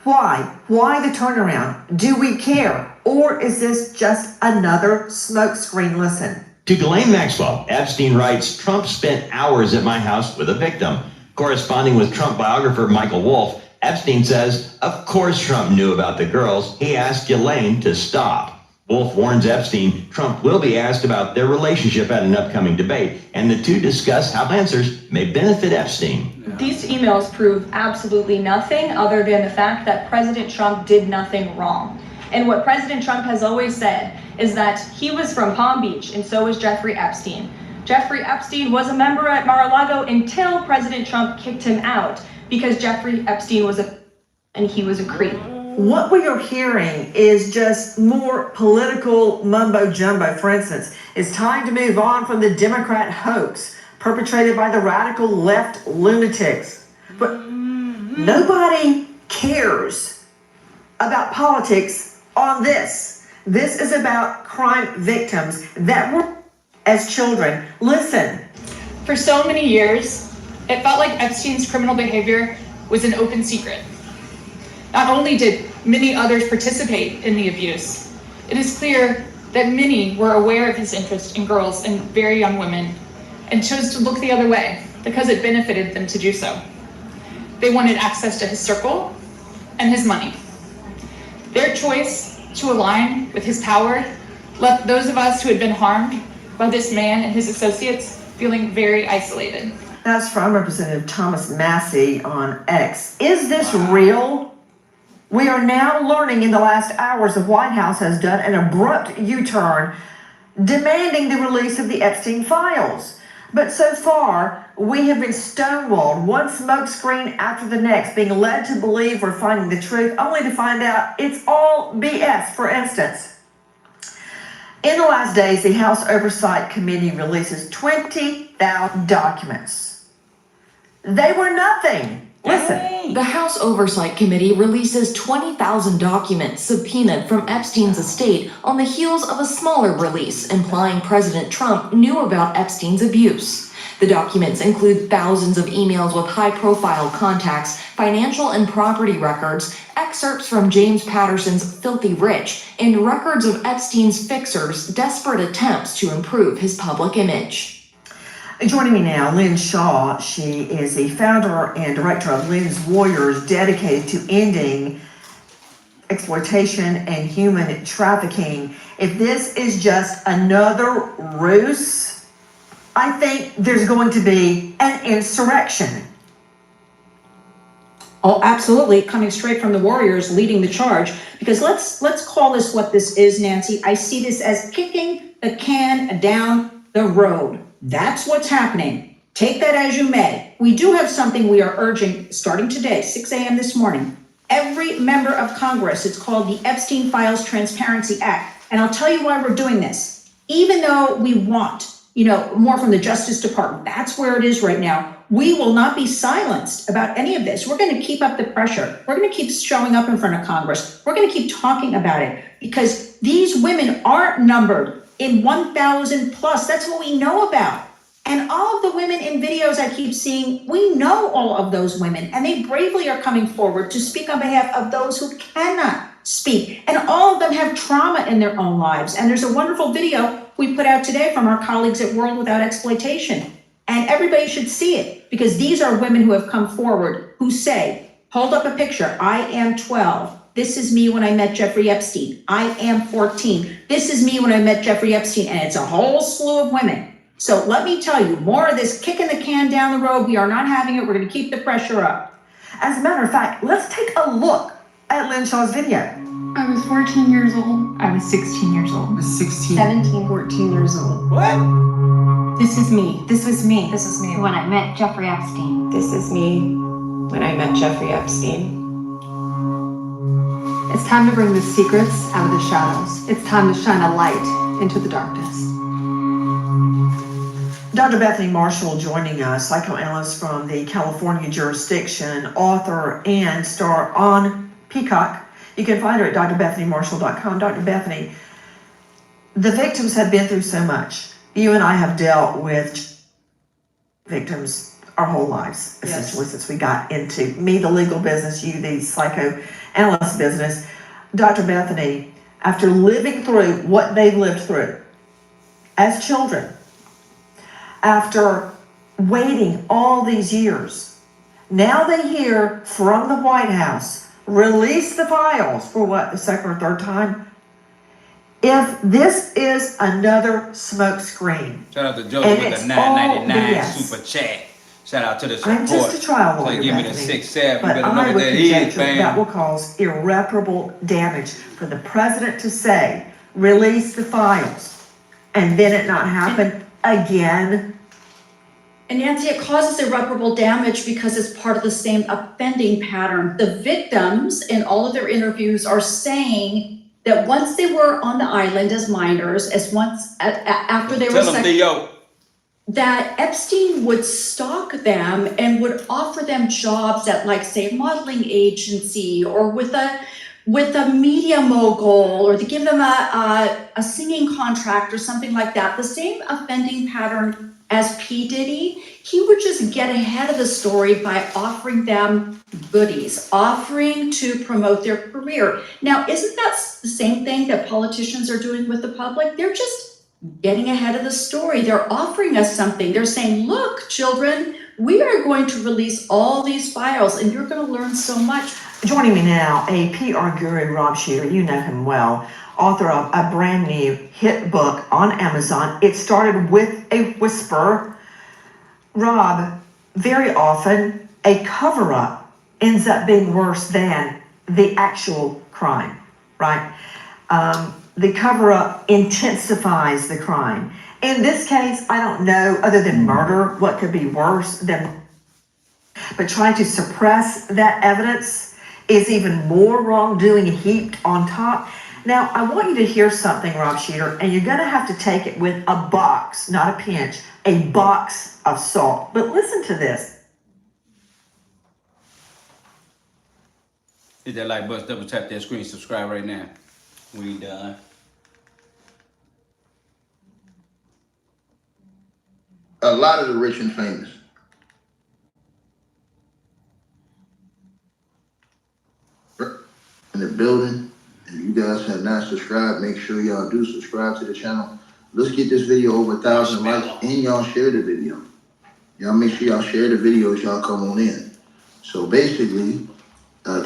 Why? Why the turnaround? Do we care? Or is this just another smokescreen? Listen. To Ghislaine Maxwell, Epstein writes, Trump spent hours at my house with a victim. Corresponding with Trump biographer Michael Wolff, Epstein says, of course Trump knew about the girls. He asked Ghislaine to stop. Wolff warns Epstein Trump will be asked about their relationship at an upcoming debate, and the two discuss how answers may benefit Epstein. These emails prove absolutely nothing other than the fact that President Trump did nothing wrong. And what President Trump has always said is that he was from Palm Beach, and so was Jeffrey Epstein. Jeffrey Epstein was a member at Mar-a-Lago until President Trump kicked him out because Jeffrey Epstein was he was a creep. What we are hearing is just more political mumbo-jumbo. For instance, it's time to move on from the Democrat hoax perpetrated by the radical left lunatics. But nobody cares about politics on this. This is about crime victims that were as children. Listen. For so many years, it felt like Epstein's criminal behavior was an open secret. Not only did many others participate in the abuse, it is clear that many were aware of his interest in girls and very young women and chose to look the other way because it benefited them to do so. They wanted access to his circle and his money. Their choice to align with his power left those of us who had been harmed by this man and his associates feeling very isolated. That's from Representative Thomas Massey on X. Is this real? We are now learning in the last hours the White House has done an abrupt U-turn demanding the release of the Epstein files. But so far, we have been stonewalled, one smokescreen after the next, being led to believe we're finding the truth, only to find out it's all BS. For instance, in the last days, the House Oversight Committee releases 20,000 documents. They were nothing. Listen. The House Oversight Committee releases 20,000 documents subpoenaed from Epstein's estate on the heels of a smaller release implying President Trump knew about Epstein's abuse. The documents include thousands of emails with high-profile contacts, financial and property records, excerpts from James Patterson's Filthy Rich, and records of Epstein's fixers' desperate attempts to improve his public image. Joining me now, Lynn Shaw. She is the founder and director of Lynn's Warriors, dedicated to ending exploitation and human trafficking. If this is just another ruse, I think there's going to be an insurrection. Oh, absolutely. Coming straight from the Warriors, leading the charge. Because let's call this what this is, Nancy. I see this as kicking the can down the road. That's what's happening. Take that as you may. We do have something we are urging starting today, 6 a.m. this morning. Every member of Congress, it's called the Epstein Files Transparency Act. And I'll tell you why we're doing this. Even though we want, more from the Justice Department, that's where it is right now. We will not be silenced about any of this. We're going to keep up the pressure. We're going to keep showing up in front of Congress. We're going to keep talking about it because these women aren't numbered in 1,000 plus. That's what we know about. And all of the women in videos I keep seeing, we know all of those women, and they bravely are coming forward to speak on behalf of those who cannot speak. And all of them have trauma in their own lives. And there's a wonderful video we put out today from our colleagues at World Without Exploitation. And everybody should see it because these are women who have come forward who say, hold up a picture. I am 12. This is me when I met Jeffrey Epstein. I am 14. This is me when I met Jeffrey Epstein. And it's a whole slew of women. So let me tell you, more of this kicking the can down the road. We are not having it. We're going to keep the pressure up. As a matter of fact, let's take a look at Lynn Shaw's video. I was 14 years old. I was 16 years old. I was 16. 17, 14 years old. What? This is me. This was me. This is me. When I met Jeffrey Epstein. This is me when I met Jeffrey Epstein. It's time to bring the secrets out of the shadows. It's time to shine a light into the darkness. Dr. Bethany Marshall joining us, psychoanalyst from the California jurisdiction, author and star on Peacock. You can find her at drbethanymarshall.com. Dr. Bethany, the victims have been through so much. You and I have dealt with victims our whole lives, essentially, since we got into me, the legal business, you, the psychoanalyst business. Dr. Bethany, after living through what they've lived through as children, after waiting all these years, now they hear from the White House, release the files for what, the second or third time? If this is another smokescreen, Shout out to Joe and with it's the all $9.99 BS. super chat. Shout out to the support. I'm just a trial lawyer, So give me the Bethany, 6-7. You but better know I what would that is, conjecture that fam. will cause irreparable damage for the president to say, release the files, and then it not happen again. And Nancy, it causes irreparable damage because it's part of the same offending pattern. The victims in all of their interviews are saying that once they were on the island as minors, after they were that Epstein would stalk them and would offer them jobs at, like, say, a modeling agency or with a media mogul, or to give them a singing contract or something like that. The same offending pattern as P. Diddy. He would just get ahead of the story by offering them goodies, offering to promote their career. Now, isn't that the same thing that politicians are doing with the public? They're just getting ahead of the story. They're offering us something. They're saying, look, children, we are going to release all these files and you're going to learn so much. Joining me now, a PR guru, Rob Sheeter, you know him well, author of a brand new hit book on Amazon. It started with a whisper. Rob, very often a cover-up ends up being worse than the actual crime, right? The cover-up intensifies the crime. In this case, I don't know, other than murder, what could be worse than, but trying to suppress that evidence is even more wrongdoing heaped on top. Now, I want you to hear something, Rob Sheeter, and you're gonna have to take it with a box, not a pinch, a box of salt. But listen to this. Hit that like button, double tap that screen, subscribe right now. We done. A lot of the rich and famous in the building. If you guys have not subscribed, make sure y'all do subscribe to the channel. Let's get this video over 1,000 likes, and y'all share the video. Y'all make sure y'all share the video as y'all come on in. So basically,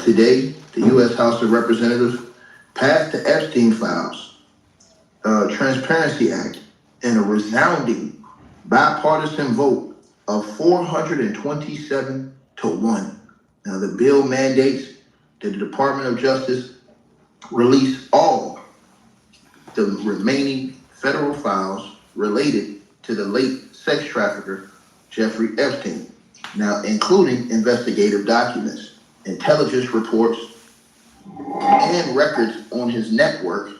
today, the U.S. House of Representatives passed the Epstein Files Transparency Act in a resounding bipartisan vote of 427 to 1. Now, the bill mandates that the Department of Justice release all the remaining federal files related to the late sex trafficker, Jeffrey Epstein. Now, including investigative documents, intelligence reports, and records on his network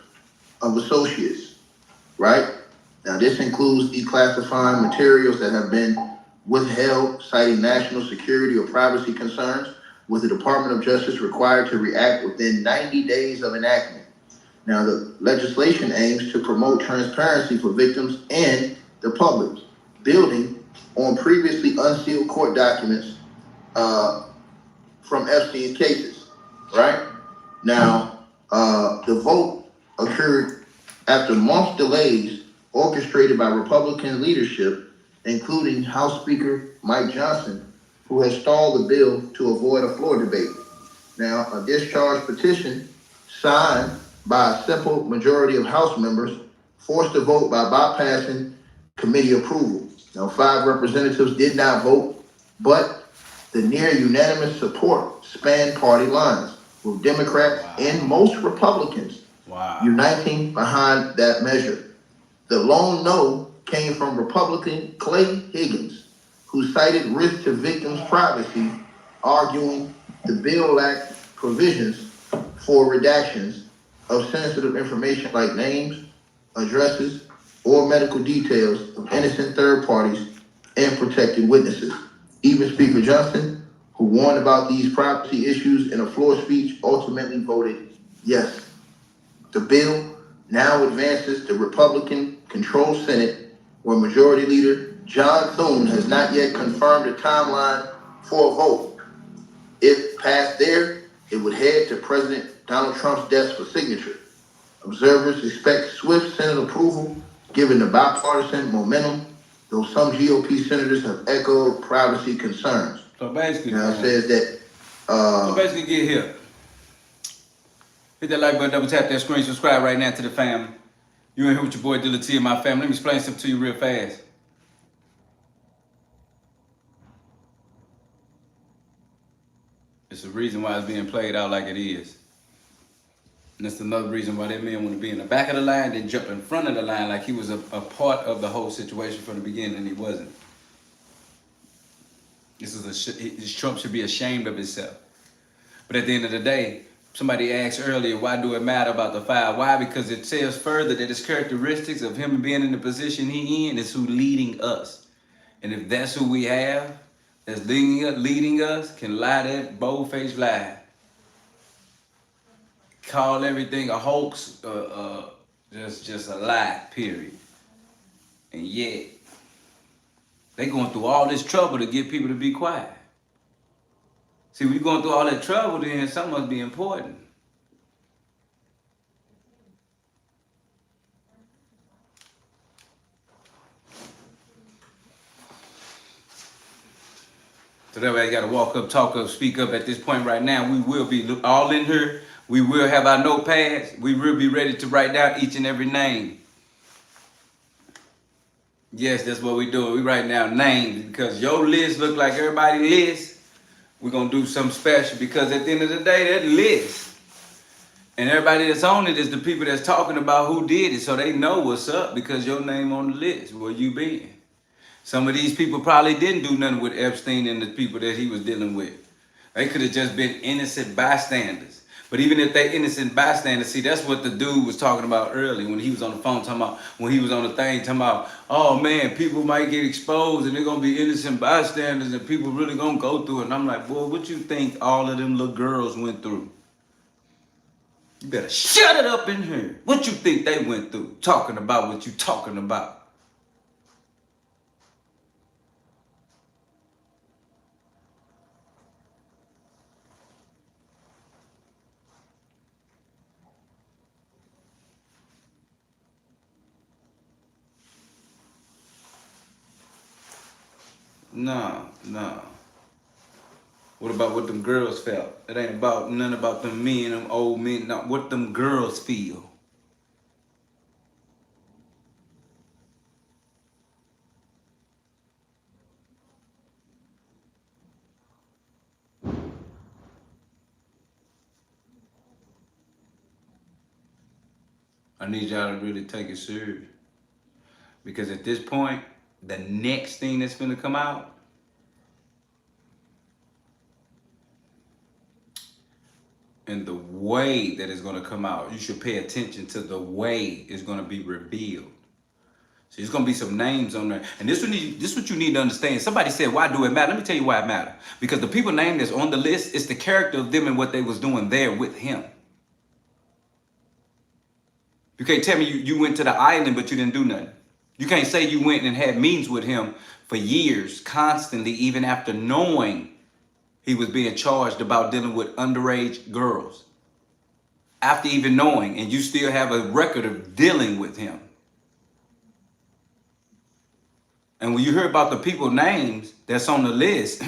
of associates, right? Now, this includes declassifying materials that have been withheld, citing national security or privacy concerns, with the Department of Justice required to react within 90 days of enactment. Now, the legislation aims to promote transparency for victims and the public, building on previously unsealed court documents from Epstein's cases, right? Now, the vote occurred after months delays orchestrated by Republican leadership, including House Speaker Mike Johnson, who has stalled the bill to avoid a floor debate. Now, a discharge petition signed by a simple majority of House members forced a vote by bypassing committee approval. Now, 5 representatives did not vote, but the near unanimous support spanned party lines, with Democrats and most Republicans uniting behind that measure. The lone no came from Republican Clay Higgins, who cited risk to victims' privacy, arguing the bill lacked provisions for redactions of sensitive information like names, addresses, or medical details of innocent third parties and protected witnesses. Even Speaker Johnson, who warned about these privacy issues in a floor speech, ultimately voted yes. The bill now advances the Republican-controlled Senate, where Majority Leader John Thune has not yet confirmed a timeline for a vote. If passed there, it would head to President Donald Trump's desk for signature. Observers expect swift Senate approval, given the bipartisan momentum, though some GOP senators have echoed privacy concerns. So basically, now it says that. So basically, get here. Hit that like button, double tap that screen, subscribe right now to the family. You in here with your boy Dealatofficial and my family. Let me explain something to you real fast. It's the reason why it's being played out like it is. And that's another reason why that man want to be in the back of the line, then jump in front of the line like he was a part of the whole situation from the beginning, and he wasn't. This Trump should be ashamed of himself. But at the end of the day, somebody asked earlier, why do it matter about the file? Why? Because it says further that his characteristics of him being in the position he in is who leading us. And if that's who we have, that's leading us, can lie that bold-faced lie. Call everything a hoax, just a lie, period. And yet, they going through all this trouble to get people to be quiet. See, when you're going through all that trouble, then something must be important. So that way I gotta walk up, talk up, speak up at this point right now. We will be all in here. We will have our notepads. We will be ready to write down each and every name. Yes, that's what we do. We write down names because your list look like everybody's list. We're gonna do something special because at the end of the day, that list and everybody that's on it is the people that's talking about who did it, so they know what's up because your name on the list. Where you been? Some of these people probably didn't do nothing with Epstein and the people that he was dealing with. They could have just been innocent bystanders. But even if they innocent bystanders, see, that's what the dude was talking about earlier when he was on the phone talking about, when he was on the thing talking about, oh man, people might get exposed and they're going to be innocent bystanders and people really going to go through it. And I'm like, boy, what you think all of them little girls went through? You better shut it up in here. What you think they went through talking about what you talking about? No. What about what them girls felt? It ain't about none about them men, them old men. Not what them girls feel. I need y'all to really take it serious. Because at this point, the next thing that's gonna come out, and the way that it's gonna come out, you should pay attention to the way it's gonna be revealed. So there's gonna be some names on there. And this is what you need to understand. Somebody said, why do it matter? Let me tell you why it matters. Because the people named that's on the list, it's the character of them and what they was doing there with him. You can't tell me you went to the island, but you didn't do nothing. You can't say you went and had meetings with him for years, constantly, even after knowing he was being charged about dealing with underage girls. After even knowing, and you still have a record of dealing with him. And when you hear about the people names that's on the list,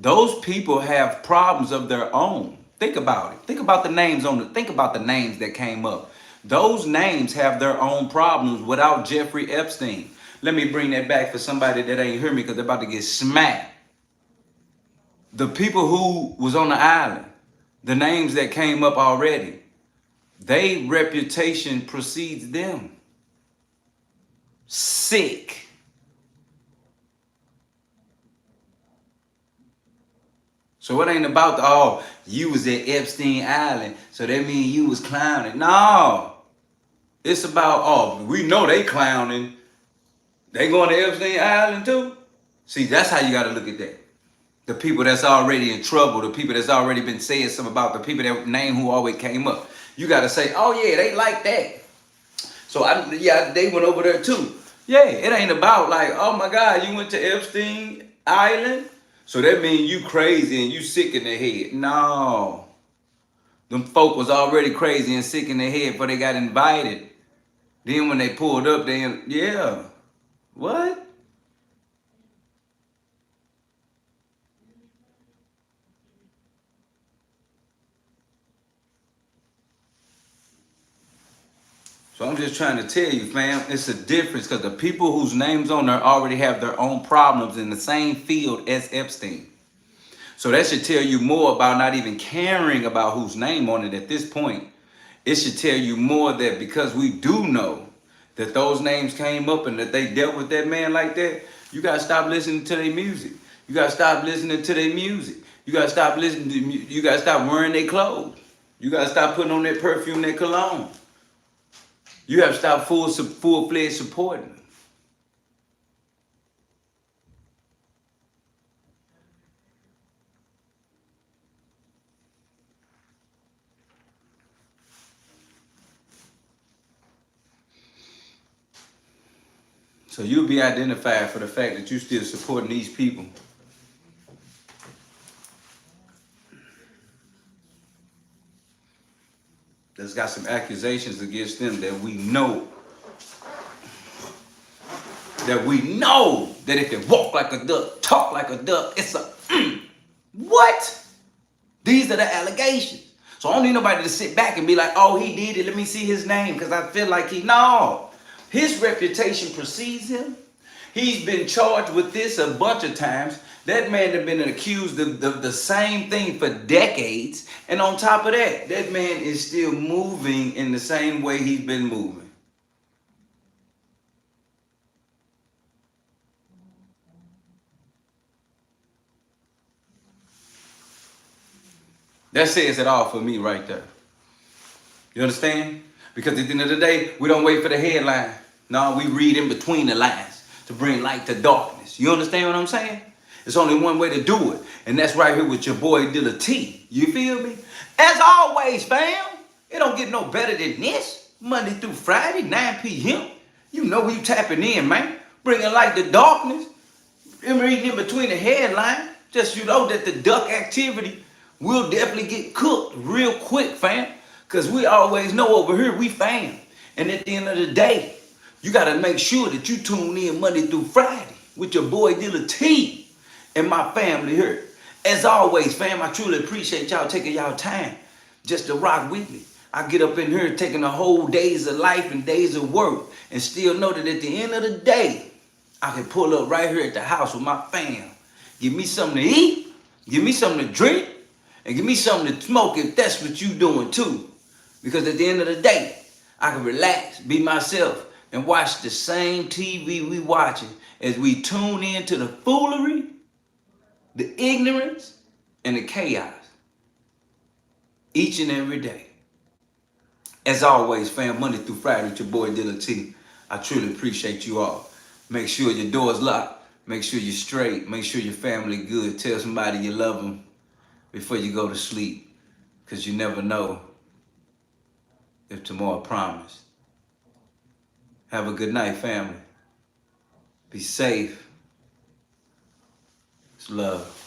those people have problems of their own. Think about it. Think about the names that came up. Those names have their own problems without Jeffrey Epstein. Let me bring that back for somebody that ain't hear me because they're about to get smacked. The people who was on the island, the names that came up already, their reputation precedes them. Sick. So it ain't about you was at Epstein Island, so that means you was clowning. No. It's about, we know they clowning. They going to Epstein Island too? See, that's how you got to look at that. The people that's already in trouble, the people that's already been saying something about, the people that name who always came up. You got to say, oh yeah, they like that. So they went over there too. Yeah, it ain't about like, oh my God, you went to Epstein Island? So that means you crazy and you sick in the head. No. Them folk was already crazy and sick in their head before they got invited. Then when they pulled up, yeah. What? So I'm just trying to tell you, fam, it's a difference because the people whose names on there already have their own problems in the same field as Epstein. So that should tell you more about not even caring about whose name on it at this point. It should tell you more that because we do know that those names came up and that they dealt with that man like that, you got to stop listening to their music. You got to stop listening to their music. You got to stop listening to, you got to stop wearing their clothes. You got to stop putting on their perfume, their cologne. You have to stop full-fledged supporting them. So you'll be identified for the fact that you're still supporting these people. That's got some accusations against them that we know that we know that if it walk like a duck, talk like a duck, it's a what? These are the allegations. So I don't need nobody to sit back and be like, oh, he did it, let me see his name, because I feel like no. His reputation precedes him. He's been charged with this a bunch of times. That man has been accused of the same thing for decades. And on top of that, that man is still moving in the same way he's been moving. That says it all for me right there. You understand? Because at the end of the day, we don't wait for the headline. No, we read in between the lines to bring light to darkness. You understand what I'm saying? There's only one way to do it. And that's right here with your boy Dilla T. You feel me? As always, fam, it don't get no better than this. Monday through Friday, 9 p.m. You know who you tapping in, man. Bringing light to darkness. And reading in between the headline. Just you know that the duck activity will definitely get cooked real quick, fam. Because we always know over here we fam. And at the end of the day, you got to make sure that you tune in Monday through Friday with your boy Dilla T and my family here. As always, fam, I truly appreciate y'all taking y'all time just to rock with me. I get up in here taking the whole days of life and days of work and still know that at the end of the day, I can pull up right here at the house with my fam. Give me something to eat, give me something to drink, and give me something to smoke if that's what you doing too. Because at the end of the day, I can relax, be myself, and watch the same TV we watching as we tune into the foolery, the ignorance, and the chaos each and every day. As always, fam, Monday through Friday with your boy Dilla T. I truly appreciate you all. Make sure your door's locked. Make sure you're straight. Make sure your family good. Tell somebody you love them before you go to sleep. Because you never know if tomorrow promised. Have a good night, family. Be safe. It's love.